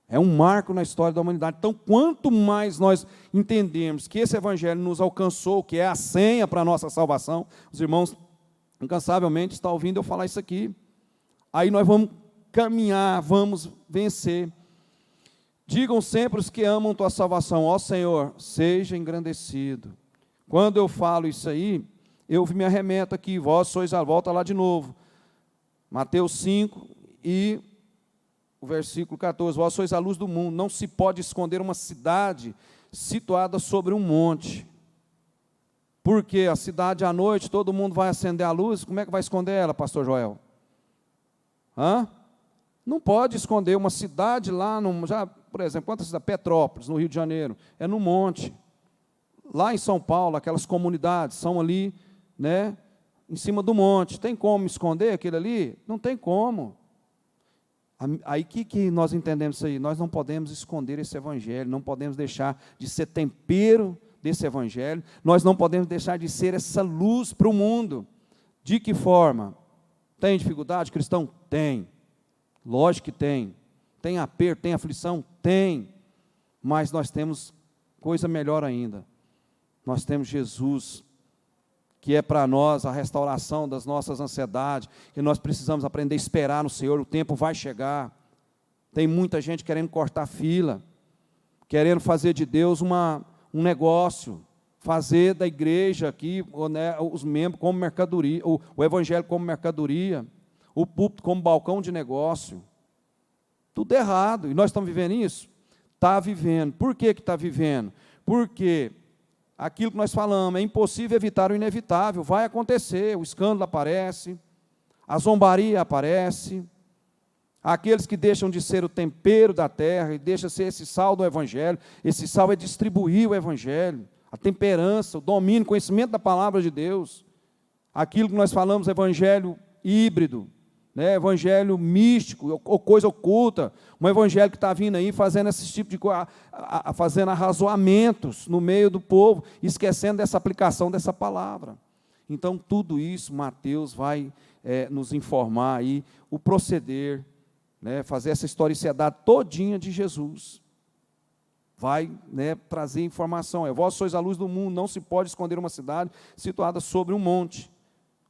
É um marco na história da humanidade. Então, quanto mais nós entendemos que esse evangelho nos alcançou, que é a senha para a nossa salvação, os irmãos incansavelmente estão ouvindo eu falar isso aqui, aí nós vamos caminhar, vamos vencer. Digam sempre os que amam tua salvação, ó Senhor, seja engrandecido. Quando eu falo isso aí, eu me arremeto aqui, vós sois a volta lá de novo. Mateus 5 e o versículo 14. Vós sois a luz do mundo, não se pode esconder uma cidade situada sobre um monte. Porque a cidade à noite, todo mundo vai acender a luz, como é que vai esconder ela, pastor Joel? Não pode esconder uma cidade lá, por exemplo, quantas cidades? Petrópolis, no Rio de Janeiro, é no monte. Lá em São Paulo, aquelas comunidades são ali, né, em cima do monte. Tem como esconder aquele ali? Não tem como. Aí que nós entendemos isso aí? Nós não podemos esconder esse evangelho, não podemos deixar de ser tempero desse evangelho, nós não podemos deixar de ser essa luz para o mundo. De que forma? Tem dificuldade, cristão? Tem. Lógico que tem. Tem aperto, tem aflição? Tem. Mas nós temos coisa melhor ainda. Nós temos Jesus, que é para nós a restauração das nossas ansiedades, que nós precisamos aprender a esperar no Senhor, o tempo vai chegar. Tem muita gente querendo cortar fila, querendo fazer de Deus um negócio, fazer da igreja aqui, né, os membros como mercadoria, o evangelho como mercadoria, o púlpito como balcão de negócio. Tudo errado. E nós estamos vivendo isso? Está vivendo. Por que está vivendo? Porque aquilo que nós falamos, é impossível evitar o inevitável, vai acontecer, o escândalo aparece, a zombaria aparece, aqueles que deixam de ser o tempero da terra e deixam de ser esse sal do evangelho, esse sal é distribuir o evangelho, a temperança, o domínio, o conhecimento da palavra de Deus, aquilo que nós falamos, evangelho híbrido, né, evangelho místico, ou coisa oculta, um evangelho que está vindo aí fazendo esse tipo de coisa, fazendo arrazoamentos no meio do povo, esquecendo dessa aplicação dessa palavra. Então, tudo isso, Mateus vai nos informar aí, o proceder, né, fazer essa historicidade todinha de Jesus. Vai, né, trazer informação. Vós sois a luz do mundo, não se pode esconder uma cidade situada sobre um monte.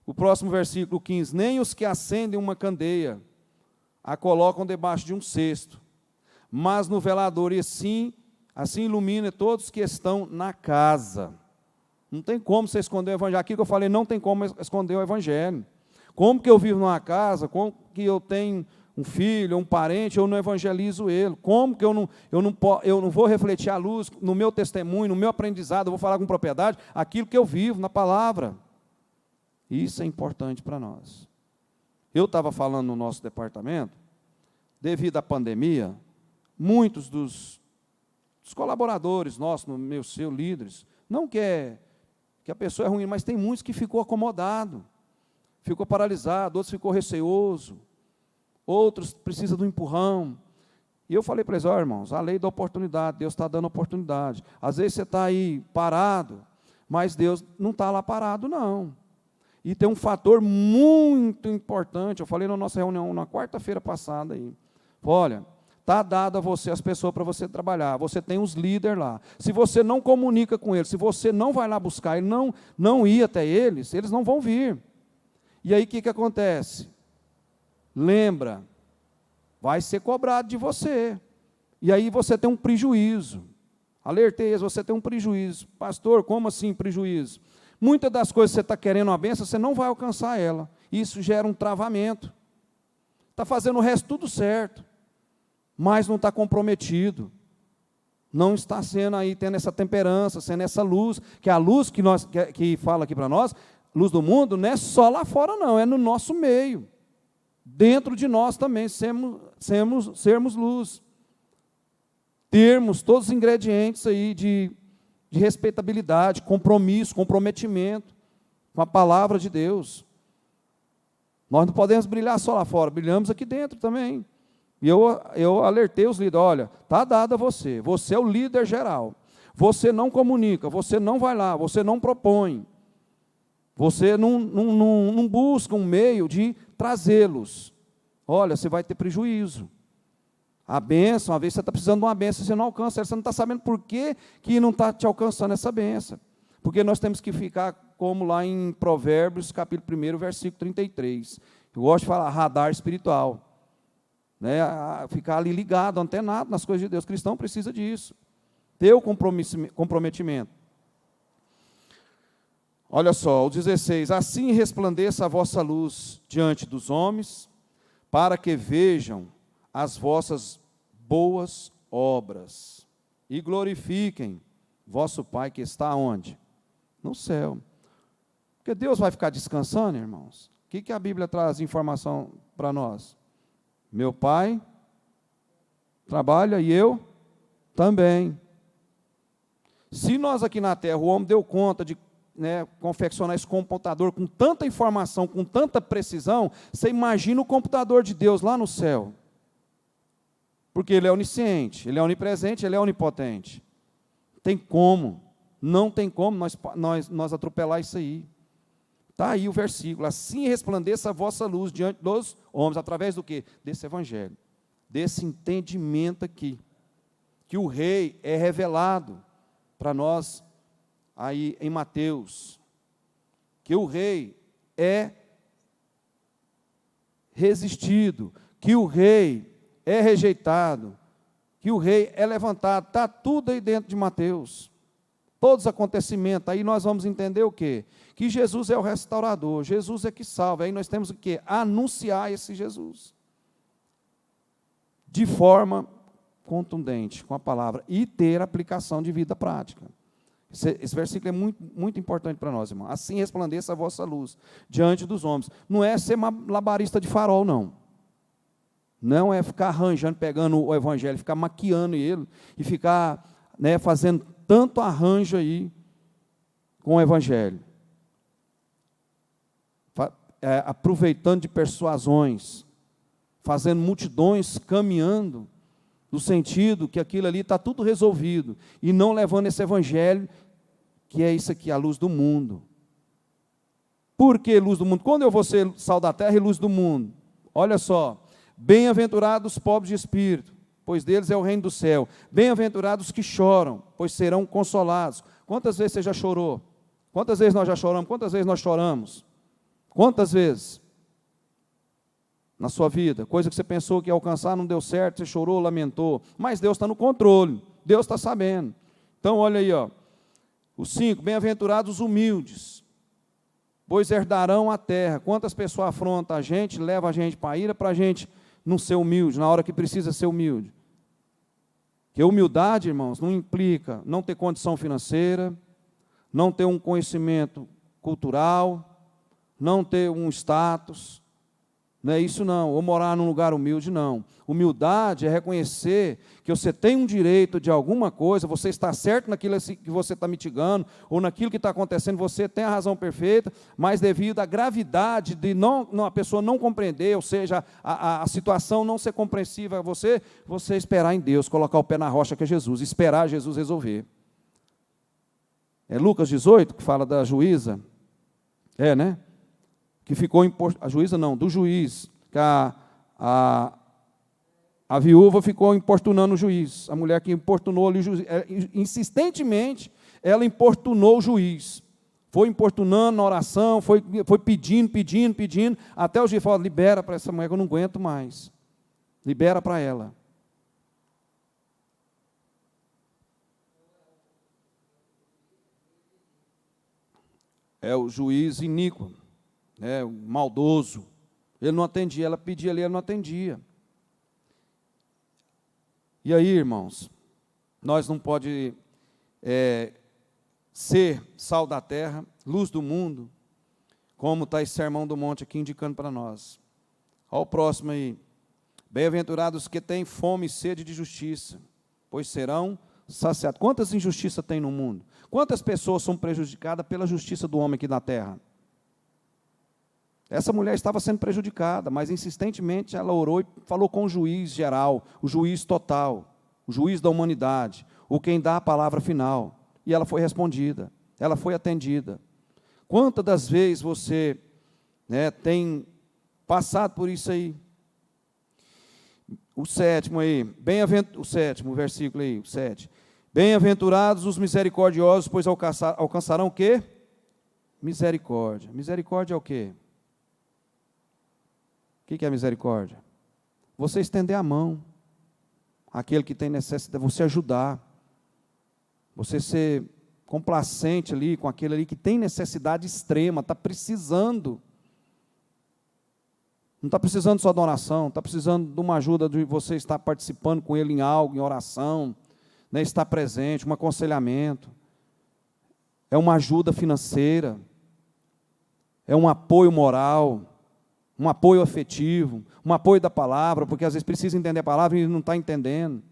O próximo versículo 15, nem os que acendem uma candeia a colocam debaixo de um cesto, mas no velador, e assim ilumina todos que estão na casa. Não tem como você esconder o evangelho. Aqui que eu falei, não tem como esconder o evangelho. Como que eu vivo numa casa, como que eu tenho um filho, um parente, eu não evangelizo ele? Como que eu não vou refletir a luz no meu testemunho, no meu aprendizado, eu vou falar com propriedade, aquilo que eu vivo na palavra. Isso é importante para nós. Eu estava falando no nosso departamento, devido à pandemia, muitos dos colaboradores nossos, meus seus líderes, não que a pessoa é ruim, mas tem muitos que ficou acomodado, ficou paralisado, outros ficou receoso, outros precisam do empurrão. E eu falei para eles, irmãos, a lei da oportunidade, Deus está dando oportunidade. Às vezes você está aí parado, mas Deus não está lá parado, não. E tem um fator muito importante, eu falei na nossa reunião na quarta-feira passada aí. Olha, está dado a você as pessoas para você trabalhar, você tem os líderes lá. Se você não comunica com eles, se você não vai lá buscar e não ir até eles não vão vir. E aí o que acontece? Lembra, vai ser cobrado de você. E aí você tem um prejuízo. Alertei, você tem um prejuízo. Pastor, como assim prejuízo? Muitas das coisas que você está querendo uma bênção, você não vai alcançar ela. Isso gera um travamento. Está fazendo o resto tudo certo, mas não está comprometido. Não está sendo aí, tendo essa temperança, sendo essa luz, que é a luz que fala aqui para nós, luz do mundo, não é só lá fora não, é no nosso meio. Dentro de nós também sermos luz. Termos todos os ingredientes aí de respeitabilidade, compromisso, comprometimento com a palavra de Deus. Nós não podemos brilhar só lá fora, brilhamos aqui dentro também. E eu alertei os líderes, olha, está dado a você é o líder geral. Você não comunica, você não vai lá, você não propõe. Você não busca um meio de trazê-los. Olha, você vai ter prejuízo. A bênção, às vezes você está precisando de uma bênção, você não alcança, você não está sabendo por que não está te alcançando essa bênção. Porque nós temos que ficar como lá em Provérbios, capítulo 1, versículo 33. Eu gosto de falar radar espiritual. Né? Ficar ali ligado, antenado nas coisas de Deus. O cristão precisa disso. Ter o comprometimento. Olha só, o 16. Assim resplandeça a vossa luz diante dos homens, para que vejam as vossas boas obras e glorifiquem vosso Pai que está onde? No céu. Porque Deus vai ficar descansando, irmãos? O que a Bíblia traz informação para nós? Meu Pai trabalha e eu também. Se nós aqui na terra, o homem deu conta de confeccionar esse computador com tanta informação, com tanta precisão, você imagina o computador de Deus lá no céu. Porque Ele é onisciente, Ele é onipresente, Ele é onipotente. Tem como, não tem como nós atropelar isso aí. Está aí o versículo, assim resplandeça a vossa luz diante dos homens, através do quê? Desse evangelho, desse entendimento aqui, que o rei é revelado para nós, aí em Mateus, que o rei é resistido, que o rei é rejeitado, que o rei é levantado, está tudo aí dentro de Mateus. Todos os acontecimentos, aí nós vamos entender o quê? Que Jesus é o restaurador, Jesus é que salva, aí nós temos o quê? Anunciar esse Jesus, de forma contundente, com a palavra, e ter aplicação de vida prática. Esse versículo é muito, muito importante para nós, irmão. Assim resplandeça a vossa luz diante dos homens. Não é ser malabarista de farol, não. Não é ficar arranjando, pegando o evangelho, ficar maquiando ele, e ficar fazendo tanto arranjo aí com o evangelho. Aproveitando de persuasões, fazendo multidões caminhando, no sentido que aquilo ali está tudo resolvido, e não levando esse evangelho, que é isso aqui, a luz do mundo. Por que luz do mundo? Quando eu vou ser sal da terra e luz do mundo? Olha só, bem-aventurados os pobres de espírito, pois deles é o reino do céu. Bem-aventurados os que choram, pois serão consolados. Quantas vezes você já chorou? Quantas vezes nós já choramos? Quantas vezes nós choramos? Quantas vezes? Na sua vida, coisa que você pensou que ia alcançar, não deu certo, você chorou, lamentou, mas Deus está no controle, Deus está sabendo. Então, olha aí, ó, os 5, bem-aventurados os humildes, pois herdarão a terra. Quantas pessoas afrontam a gente, levam a gente para a ira, para a gente não ser humilde, na hora que precisa ser humilde. Porque humildade, irmãos, não implica não ter condição financeira, não ter um conhecimento cultural, não ter um status. Não é isso não, ou morar num lugar humilde, não. Humildade é reconhecer que você tem um direito de alguma coisa, você está certo naquilo que você está mitigando, ou naquilo que está acontecendo, você tem a razão perfeita, mas devido à gravidade de a pessoa não compreender, ou seja, a situação não ser compreensiva a você esperar em Deus, colocar o pé na rocha que é Jesus, esperar Jesus resolver. É Lucas 18 que fala da juíza? Né? Que ficou, a juíza não, do juiz, que a viúva ficou importunando o juiz, a mulher que importunou ali o juiz, insistentemente, ela importunou o juiz, foi importunando na oração, foi pedindo, até o juiz falou, libera para essa mulher que eu não aguento mais, libera para ela. É o juiz iníquo, o maldoso, ele não atendia, ela pedia ali, ele não atendia. E aí, irmãos, nós não pode ser sal da terra, luz do mundo, como está esse sermão do monte aqui indicando para nós. Olha o próximo aí. Bem-aventurados que têm fome e sede de justiça, pois serão saciados. Quantas injustiças tem no mundo? Quantas pessoas são prejudicadas pela justiça do homem aqui na terra? Essa mulher estava sendo prejudicada, mas insistentemente ela orou e falou com o juiz geral, o juiz total, o juiz da humanidade, o quem dá a palavra final. E ela foi respondida, ela foi atendida. Quantas das vezes você tem passado por isso aí? O sétimo aí, o sétimo versículo aí, o 7. Bem-aventurados os misericordiosos, pois alcançarão o quê? Misericórdia. Misericórdia é o quê? O que é misericórdia? Você estender a mão àquele que tem necessidade, você ajudar, você ser complacente ali com aquele ali que tem necessidade extrema, está precisando. Não está precisando só de oração, está precisando de uma ajuda de você estar participando com ele em algo, em oração, né, estar presente, um aconselhamento. É uma ajuda financeira, é um apoio moral, um apoio afetivo, um apoio da palavra, porque às vezes precisa entender a palavra e não está entendendo.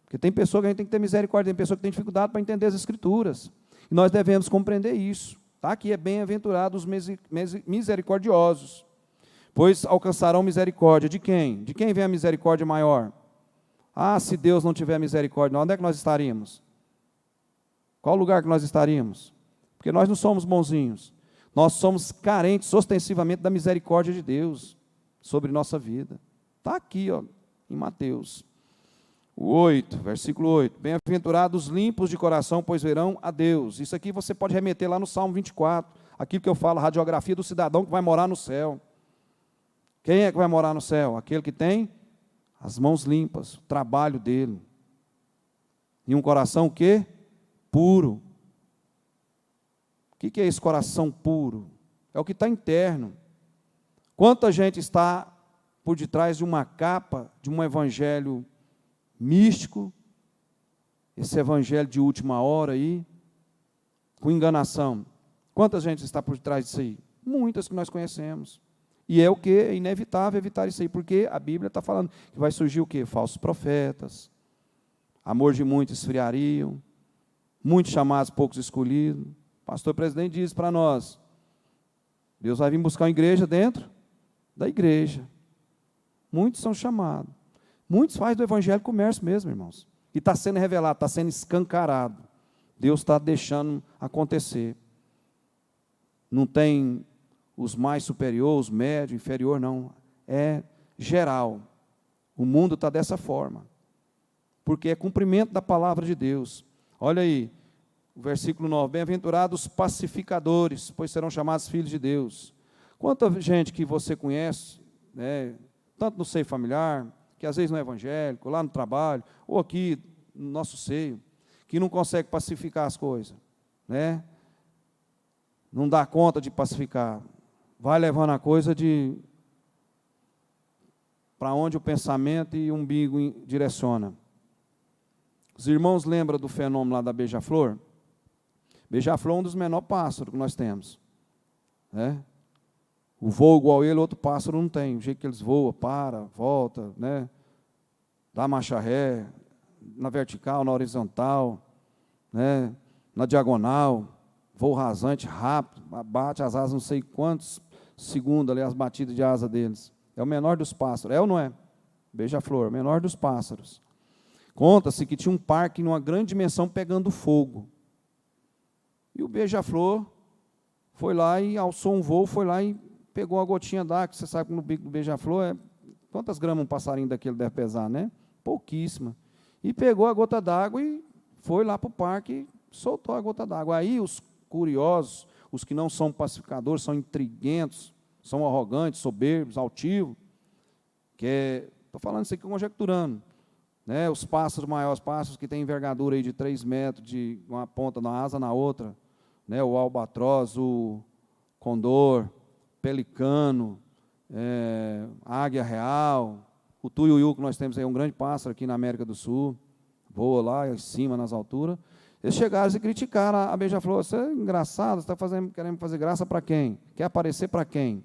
Porque tem pessoa que a gente tem que ter misericórdia, tem pessoa que tem dificuldade para entender as Escrituras. E nós devemos compreender isso. Tá? Aqui é bem-aventurados os misericordiosos, pois alcançarão misericórdia. De quem? De quem vem a misericórdia maior? Ah, se Deus não tiver misericórdia, onde é que nós estaríamos? Qual lugar que nós estaríamos? Porque nós não somos bonzinhos. Nós somos carentes ostensivamente da misericórdia de Deus sobre nossa vida. Está aqui, ó, em Mateus. O 8, versículo 8. Bem-aventurados limpos de coração, pois verão a Deus. Isso aqui você pode remeter lá no Salmo 24. Aquilo que eu falo, a radiografia do cidadão que vai morar no céu. Quem é que vai morar no céu? Aquele que tem as mãos limpas, o trabalho dele. E um coração o quê? Puro. O que é esse coração puro? É o que está interno. Quanta gente está por detrás de uma capa, de um evangelho místico, esse evangelho de última hora aí, com enganação. Quanta gente está por trás disso aí? Muitas que nós conhecemos. E é o que? É inevitável evitar isso aí, porque a Bíblia está falando que vai surgir o quê? Falsos profetas, amor de muitos esfriariam, muitos chamados, poucos escolhidos. O pastor presidente diz para nós, Deus vai vir buscar uma igreja dentro da igreja. Muitos são chamados. Muitos fazem do evangelho comércio mesmo, irmãos. E está sendo revelado, está sendo escancarado. Deus está deixando acontecer. Não tem os mais superiores, os médios, inferior, não. É geral. O mundo está dessa forma. Porque é cumprimento da palavra de Deus. Olha aí, o versículo 9. Bem-aventurados pacificadores, pois serão chamados filhos de Deus. Quanta gente que você conhece, né, tanto no seio familiar, que às vezes no evangélico, lá no trabalho, ou aqui no nosso seio, que não consegue pacificar as coisas, né? Não dá conta de pacificar. Vai levando a coisa para onde o pensamento e o umbigo direciona. Os irmãos lembram do fenômeno lá da beija-flor? Beija-flor é um dos menores pássaros que nós temos, né? O voo igual ele, outro pássaro não tem. O jeito que eles voam, para, volta, né? Dá marcha ré, na vertical, na horizontal, né? Na diagonal, voo rasante, rápido, bate as asas não sei quantos segundos ali, as batidas de asa deles. É o menor dos pássaros, é ou não é? Beija-flor, menor dos pássaros. Conta-se que tinha um parque numa grande dimensão pegando fogo. E o beija-flor foi lá e alçou um voo, foi lá e pegou uma gotinha d'água, que você sabe que no bico do beija-flor, quantas gramas um passarinho daquele deve pesar, né? Pouquíssima. E pegou a gota d'água e foi lá para o parque e soltou a gota d'água. Aí os curiosos, os que não são pacificadores, são intriguentos, são arrogantes, soberbos, altivos, estou falando isso aqui conjecturando, né? Os pássaros maiores, pássaros que têm envergadura aí de 3 metros, de uma ponta na asa na outra, né? O albatroz, o condor, pelicano, águia real, o tuiuiu que nós temos aí, um grande pássaro aqui na América do Sul, voa lá em cima, nas alturas. Eles chegaram e criticaram a beija-flor. Você é engraçado, você está querendo fazer graça para quem? Quer aparecer para quem?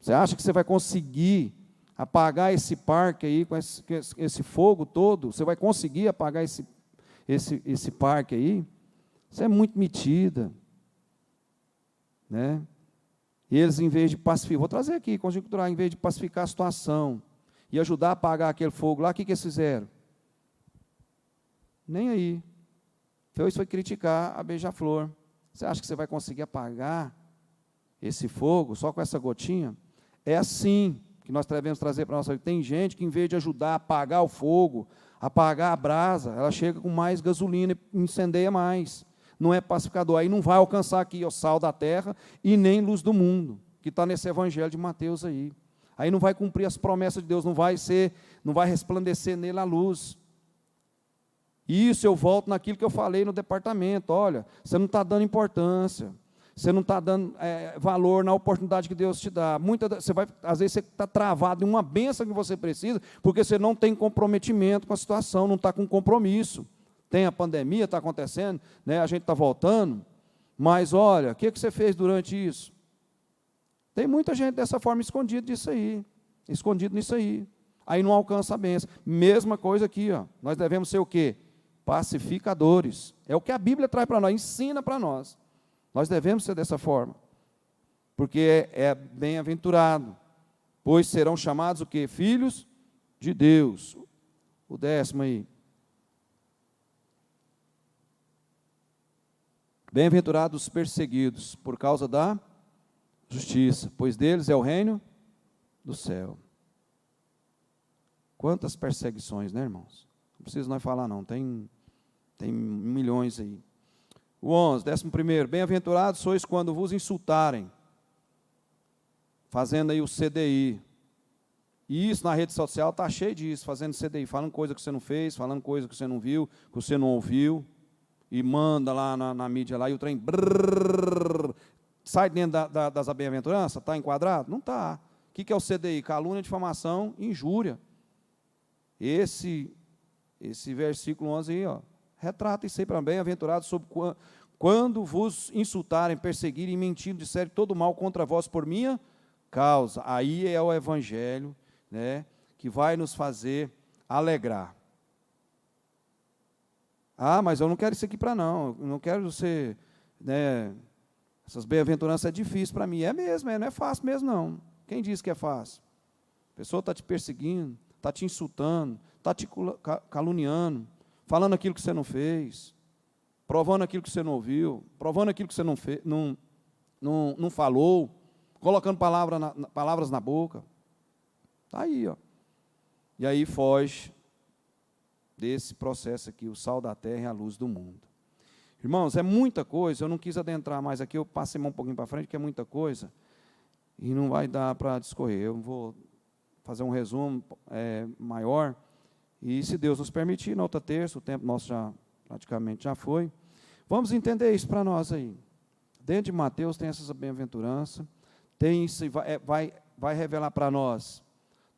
Você acha que você vai conseguir apagar esse parque aí, com esse fogo todo? Você vai conseguir apagar esse parque aí? Você é muito metida, né? E eles, em vez de pacificar, vou trazer aqui, conjecturar, em vez de pacificar a situação e ajudar a apagar aquele fogo lá, o que eles fizeram? Nem aí. Então, isso foi criticar a beija-flor. Você acha que você vai conseguir apagar esse fogo só com essa gotinha? É assim que nós devemos trazer para a nossa vida. Tem gente que, em vez de ajudar a apagar o fogo, apagar a brasa, ela chega com mais gasolina e incendeia mais. Não é pacificador. Aí não vai alcançar aqui o sal da terra e nem luz do mundo, que está nesse evangelho de Mateus aí. Aí não vai cumprir as promessas de Deus, não vai resplandecer nele a luz. Isso eu volto naquilo que eu falei no departamento. Olha, você não está dando importância. Você não está dando valor na oportunidade que Deus te dá. Às vezes você está travado em uma bênção que você precisa, porque você não tem comprometimento com a situação, não está com compromisso. Tem a pandemia, está acontecendo, né, a gente está voltando, mas olha, o que você fez durante isso? Tem muita gente dessa forma escondido nisso aí. Aí não alcança a bênção. Mesma coisa aqui, ó. Nós devemos ser o quê? Pacificadores. É o que a Bíblia traz para nós, ensina para nós. Nós devemos ser dessa forma. Porque é bem-aventurado, pois serão chamados o quê? Filhos de Deus. O 10º aí. Bem-aventurados os perseguidos por causa da justiça, pois deles é o reino do céu. Quantas perseguições, né, irmãos? Não precisa nós falar, não. Tem milhões aí. O 11º. Bem-aventurados sois quando vos insultarem, fazendo aí o CDI. E isso na rede social está cheio disso, fazendo CDI, falando coisa que você não fez, falando coisa que você não viu, que você não ouviu, e manda lá na mídia lá, e o trem brrr, sai dentro das bem-aventuranças? Está enquadrado? Não está. O que é o CDI? Calúnia, difamação, injúria. Esse versículo 11 aí, ó, retrata isso aí para bem-aventurados sobre quando vos insultarem, perseguirem, mentirem, disserem todo mal contra vós por minha causa. Aí é o evangelho, né, que vai nos fazer alegrar. Ah, mas eu não quero isso aqui para não. Eu não quero ser, né, essas bem-aventuranças é difícil para mim. É mesmo, não é fácil mesmo não. Quem disse que é fácil? A pessoa está te perseguindo, está te insultando, está te caluniando, falando aquilo que você não fez, provando aquilo que você não ouviu, provando aquilo que você não falou, colocando palavras na boca. Está aí, ó. E aí foge desse processo aqui, o sal da terra e a luz do mundo. Irmãos, é muita coisa, eu não quis adentrar mais aqui, eu passei um pouquinho para frente, que é muita coisa, e não vai dar para discorrer. Eu vou fazer um resumo maior, e se Deus nos permitir, na outra terça, o tempo nosso praticamente já foi, vamos entender isso para nós aí. Dentro de Mateus tem essas bem-aventuranças, tem isso, vai revelar para nós,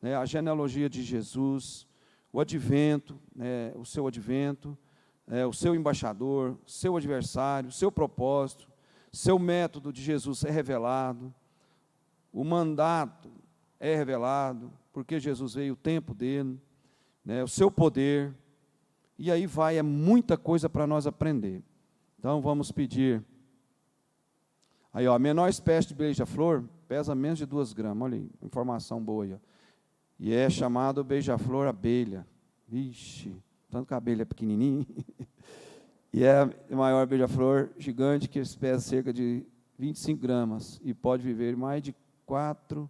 né, a genealogia de Jesus, o advento, né, o seu advento, o seu embaixador, seu adversário, seu propósito, seu método de Jesus é revelado, o mandato é revelado, porque Jesus veio, o tempo dele, né, o seu poder, e aí é muita coisa para nós aprender. Então vamos pedir, aí ó, a menor espécie de beija-flor pesa menos de 2 gramas, olha aí, informação boa aí, ó. E é chamado beija-flor abelha. Vixe, tanto que a abelha é pequenininha. E é a maior beija-flor gigante, que pesa cerca de 25 gramas. E pode viver mais de 4.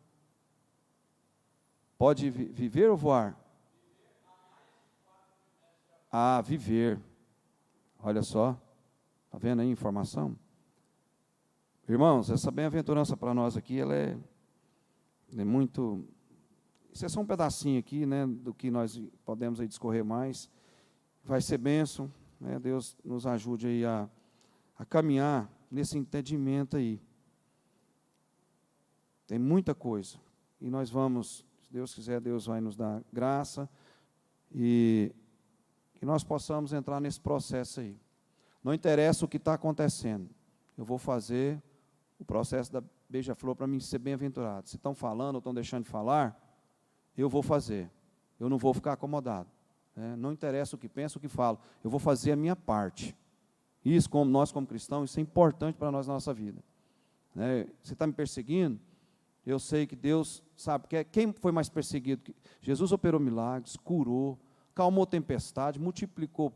Pode viver ou voar? Ah, viver. Olha só. Está vendo aí a informação? Irmãos, essa bem-aventurança para nós aqui, ela é muito... Isso é só um pedacinho aqui, né, do que nós podemos aí discorrer mais. Vai ser bênção, né, Deus nos ajude aí a caminhar nesse entendimento aí. Tem muita coisa. E nós vamos, se Deus quiser, Deus vai nos dar graça e que nós possamos entrar nesse processo aí. Não interessa o que está acontecendo. Eu vou fazer o processo da beija-flor para mim ser bem-aventurado. Se estão falando ou estão deixando de falar, eu vou fazer, eu não vou ficar acomodado, né? Não interessa o que penso, o que falo, eu vou fazer a minha parte. Isso, nós como cristãos, isso é importante para nós na nossa vida, né? Você está me perseguindo, eu sei que Deus sabe, quem foi mais perseguido? Jesus operou milagres, curou, calmou tempestade, multiplicou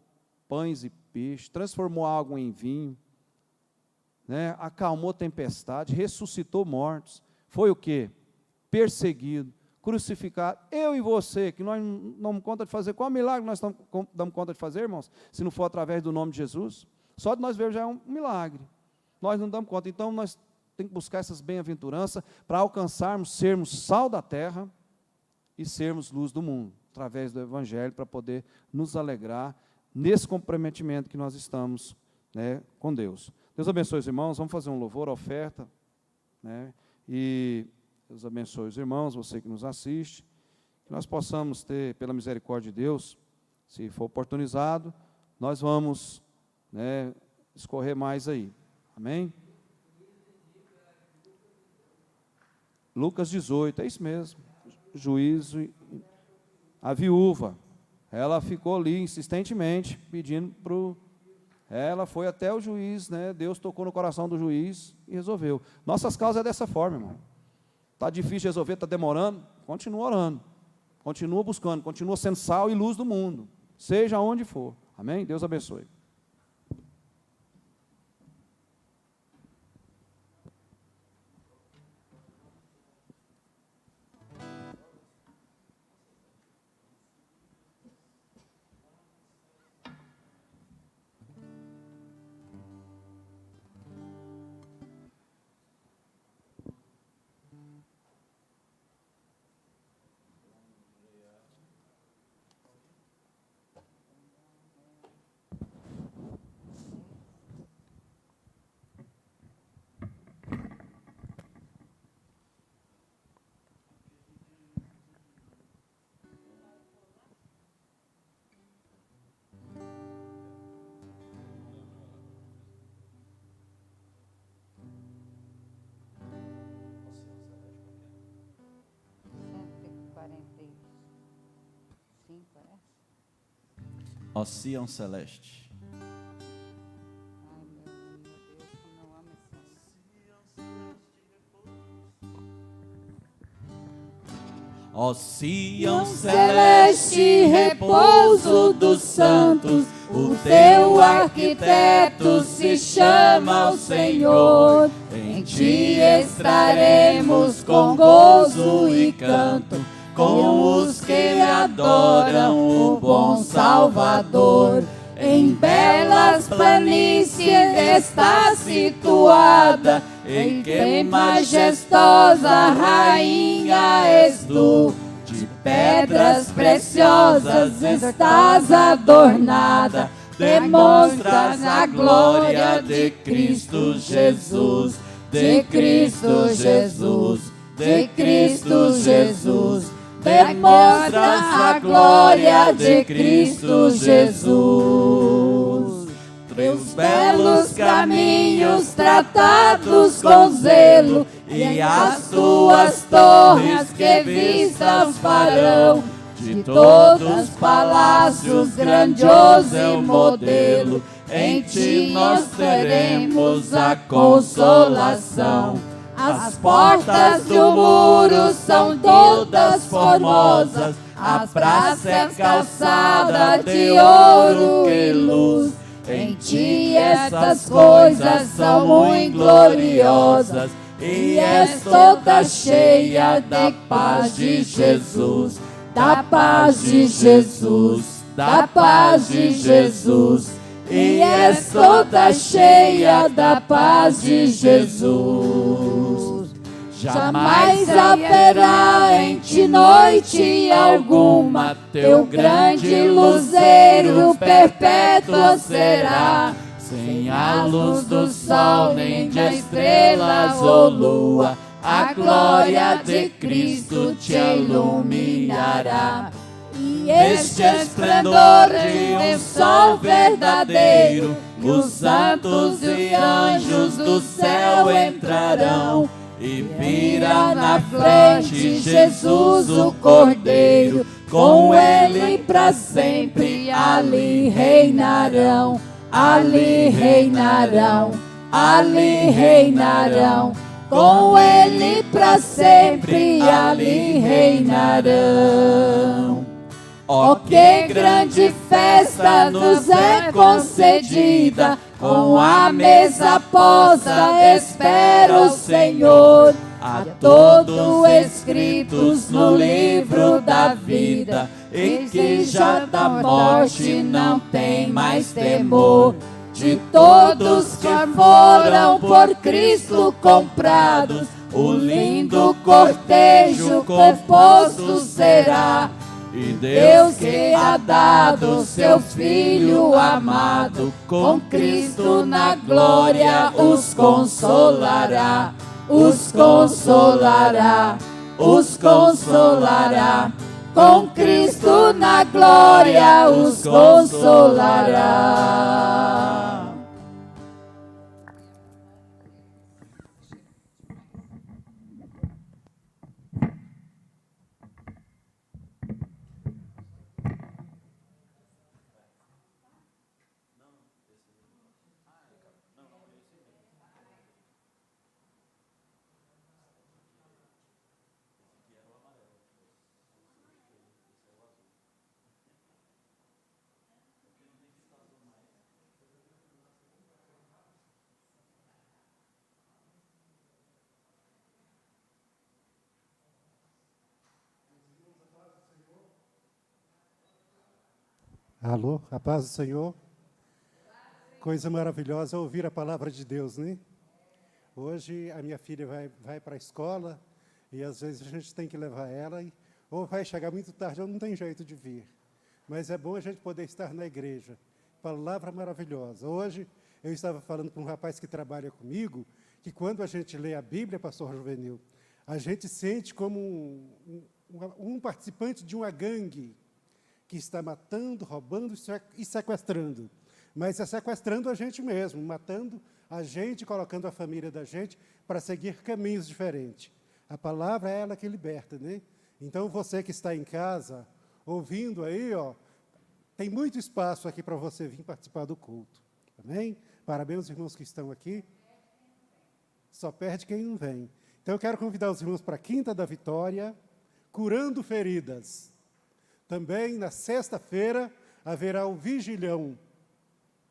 pães e peixes, transformou água em vinho, né? Acalmou tempestade, ressuscitou mortos, foi o quê? Perseguido, crucificado, eu e você, que nós não damos conta de fazer. Qual milagre nós damos conta de fazer, irmãos? Se não for através do nome de Jesus, só de nós ver já é um milagre. Nós não damos conta, então nós temos que buscar essas bem-aventuranças para alcançarmos, sermos sal da terra e sermos luz do mundo, através do Evangelho, para poder nos alegrar nesse comprometimento que nós estamos, né, com Deus. Deus abençoe os irmãos, vamos fazer um louvor, oferta, né? E Deus abençoe os irmãos, você que nos assiste, que nós possamos ter, pela misericórdia de Deus, se for oportunizado, nós vamos, né, escorrer mais aí, amém? Lucas 18, é isso mesmo, juízo, a viúva, ela ficou ali insistentemente pedindo para o... Ela foi até o juiz, né? Deus tocou no coração do juiz e resolveu. Nossas causas é dessa forma, irmão. Está difícil de resolver, está demorando, continua orando, continua buscando, continua sendo sal e luz do mundo, seja onde for, amém? Deus abençoe. Ó Sião Celeste. Ai, meu Deus, como eu amo esse nome. Ó Sião Celeste, repouso dos santos, o teu arquiteto se chama o Senhor. Em ti estaremos com gozo e canto, com os que adoram o bom Salvador. Em belas planícies está situada, em que majestosa rainha és tu. De pedras preciosas estás adornada, demonstras a glória de Cristo Jesus, de Cristo Jesus, de Cristo Jesus. Demonstras a glória de Cristo Jesus. Teus belos caminhos tratados com zelo, e as tuas torres que vistas farão. De todos os palácios grandioso e modelo, em ti nós teremos a consolação. As portas do muro são todas formosas, a praça é calçada de ouro e luz. Em ti estas coisas são muito gloriosas, e és toda cheia da paz de Jesus, da paz de Jesus, da paz de Jesus. E és toda cheia da paz de Jesus. Jamais haverá em ti noite alguma, teu grande luzeiro perpétuo será. Sem a luz do sol, nem de estrelas ou lua, a glória de Cristo te iluminará. E este esplendor de um sol verdadeiro, os santos e anjos do céu entrarão, e virá na frente Jesus o Cordeiro, com ele para sempre ali reinarão, ali reinarão, ali reinarão, com ele para sempre ali reinarão. Oh, que grande festa nos é concedida, com a mesa posta espera o Senhor. A todos escritos no livro da vida, e que já da morte não tem mais temor. De todos que foram por Cristo comprados, o lindo cortejo composto será. E Deus que há dado seu Filho amado, com Cristo na glória os consolará, os consolará, os consolará. Com Cristo na glória os consolará. Alô, a paz do Senhor. Coisa maravilhosa ouvir a palavra de Deus, né? Hoje a minha filha vai para a escola e às vezes a gente tem que levar ela, ou vai chegar muito tarde ou não tem jeito de vir. Mas é bom a gente poder estar na igreja. Palavra maravilhosa. Hoje eu estava falando com um rapaz que trabalha comigo, que quando a gente lê a Bíblia, pastor Juvenil, a gente sente como um participante de uma gangue, que está matando, roubando e sequestrando. Mas é sequestrando a gente mesmo, matando a gente, colocando a família da gente para seguir caminhos diferentes. A palavra é ela que liberta, né? Então, você que está em casa, ouvindo aí, ó, tem muito espaço aqui para você vir participar do culto. Amém? Parabéns aos irmãos que estão aqui. Só perde quem não vem. Então, eu quero convidar os irmãos para a Quinta da Vitória, curando feridas. Também, na sexta-feira, haverá o vigilhão,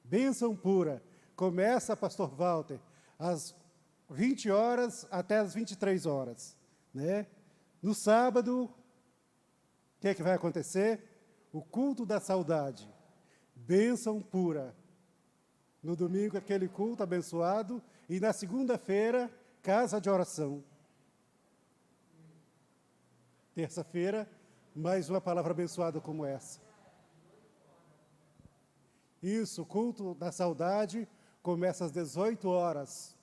bênção pura. Começa, pastor Walter, às 20 horas até às 23 horas. Né? No sábado, o que é que vai acontecer? O culto da saudade, bênção pura. No domingo, aquele culto abençoado. E na segunda-feira, casa de oração. Terça-feira, mais uma palavra abençoada como essa. Isso, o culto da saudade começa às 18 horas.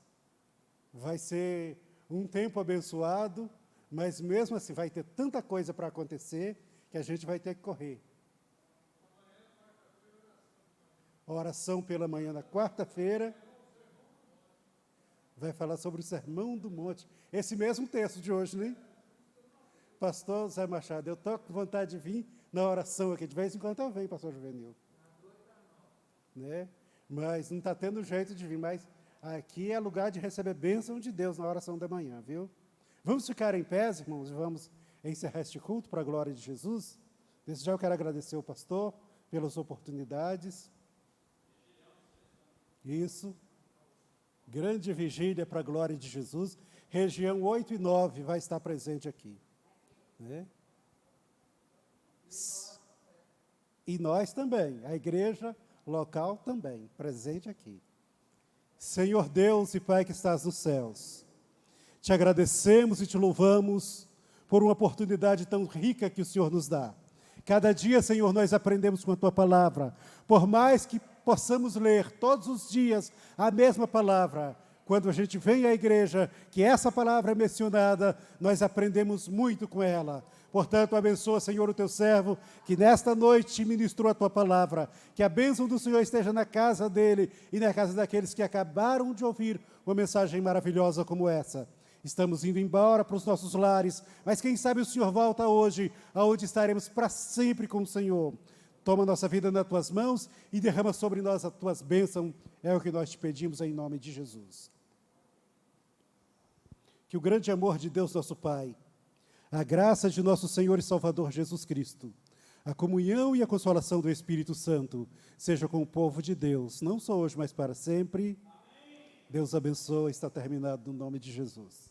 Vai ser um tempo abençoado, mas mesmo assim vai ter tanta coisa para acontecer que a gente vai ter que correr. Oração pela manhã na quarta-feira. Vai falar sobre o Sermão do Monte. Esse mesmo texto de hoje, né? Pastor Zé Machado, eu estou com vontade de vir na oração aqui. De vez em quando eu venho, pastor Juvenil. Né? Mas não está tendo jeito de vir. Mas aqui é lugar de receber bênção de Deus na oração da manhã, viu? Vamos ficar em pé, irmãos, e vamos encerrar este culto para a glória de Jesus. Desde já eu quero agradecer ao pastor pelas oportunidades. Isso. Grande vigília para a glória de Jesus. Região 8 e 9 vai estar presente aqui. Né? E nós também, a igreja local também, presente aqui. Senhor Deus e Pai que estás nos céus, te agradecemos e te louvamos por uma oportunidade tão rica que o Senhor nos dá. Cada dia, Senhor, nós aprendemos com a Tua palavra. Por mais que possamos ler todos os dias a mesma palavra, quando a gente vem à igreja, que essa palavra é mencionada, nós aprendemos muito com ela. Portanto, abençoa, Senhor, o Teu servo, que nesta noite te ministrou a Tua palavra, que a bênção do Senhor esteja na casa dele e na casa daqueles que acabaram de ouvir uma mensagem maravilhosa como essa. Estamos indo embora para os nossos lares, mas quem sabe o Senhor volta hoje, aonde estaremos para sempre com o Senhor. Toma nossa vida nas Tuas mãos e derrama sobre nós as Tuas bênçãos, é o que nós te pedimos em nome de Jesus. Que o grande amor de Deus, nosso Pai, a graça de nosso Senhor e Salvador Jesus Cristo, a comunhão e a consolação do Espírito Santo, seja com o povo de Deus, não só hoje, mas para sempre. Amém. Deus abençoe, está terminado no nome de Jesus.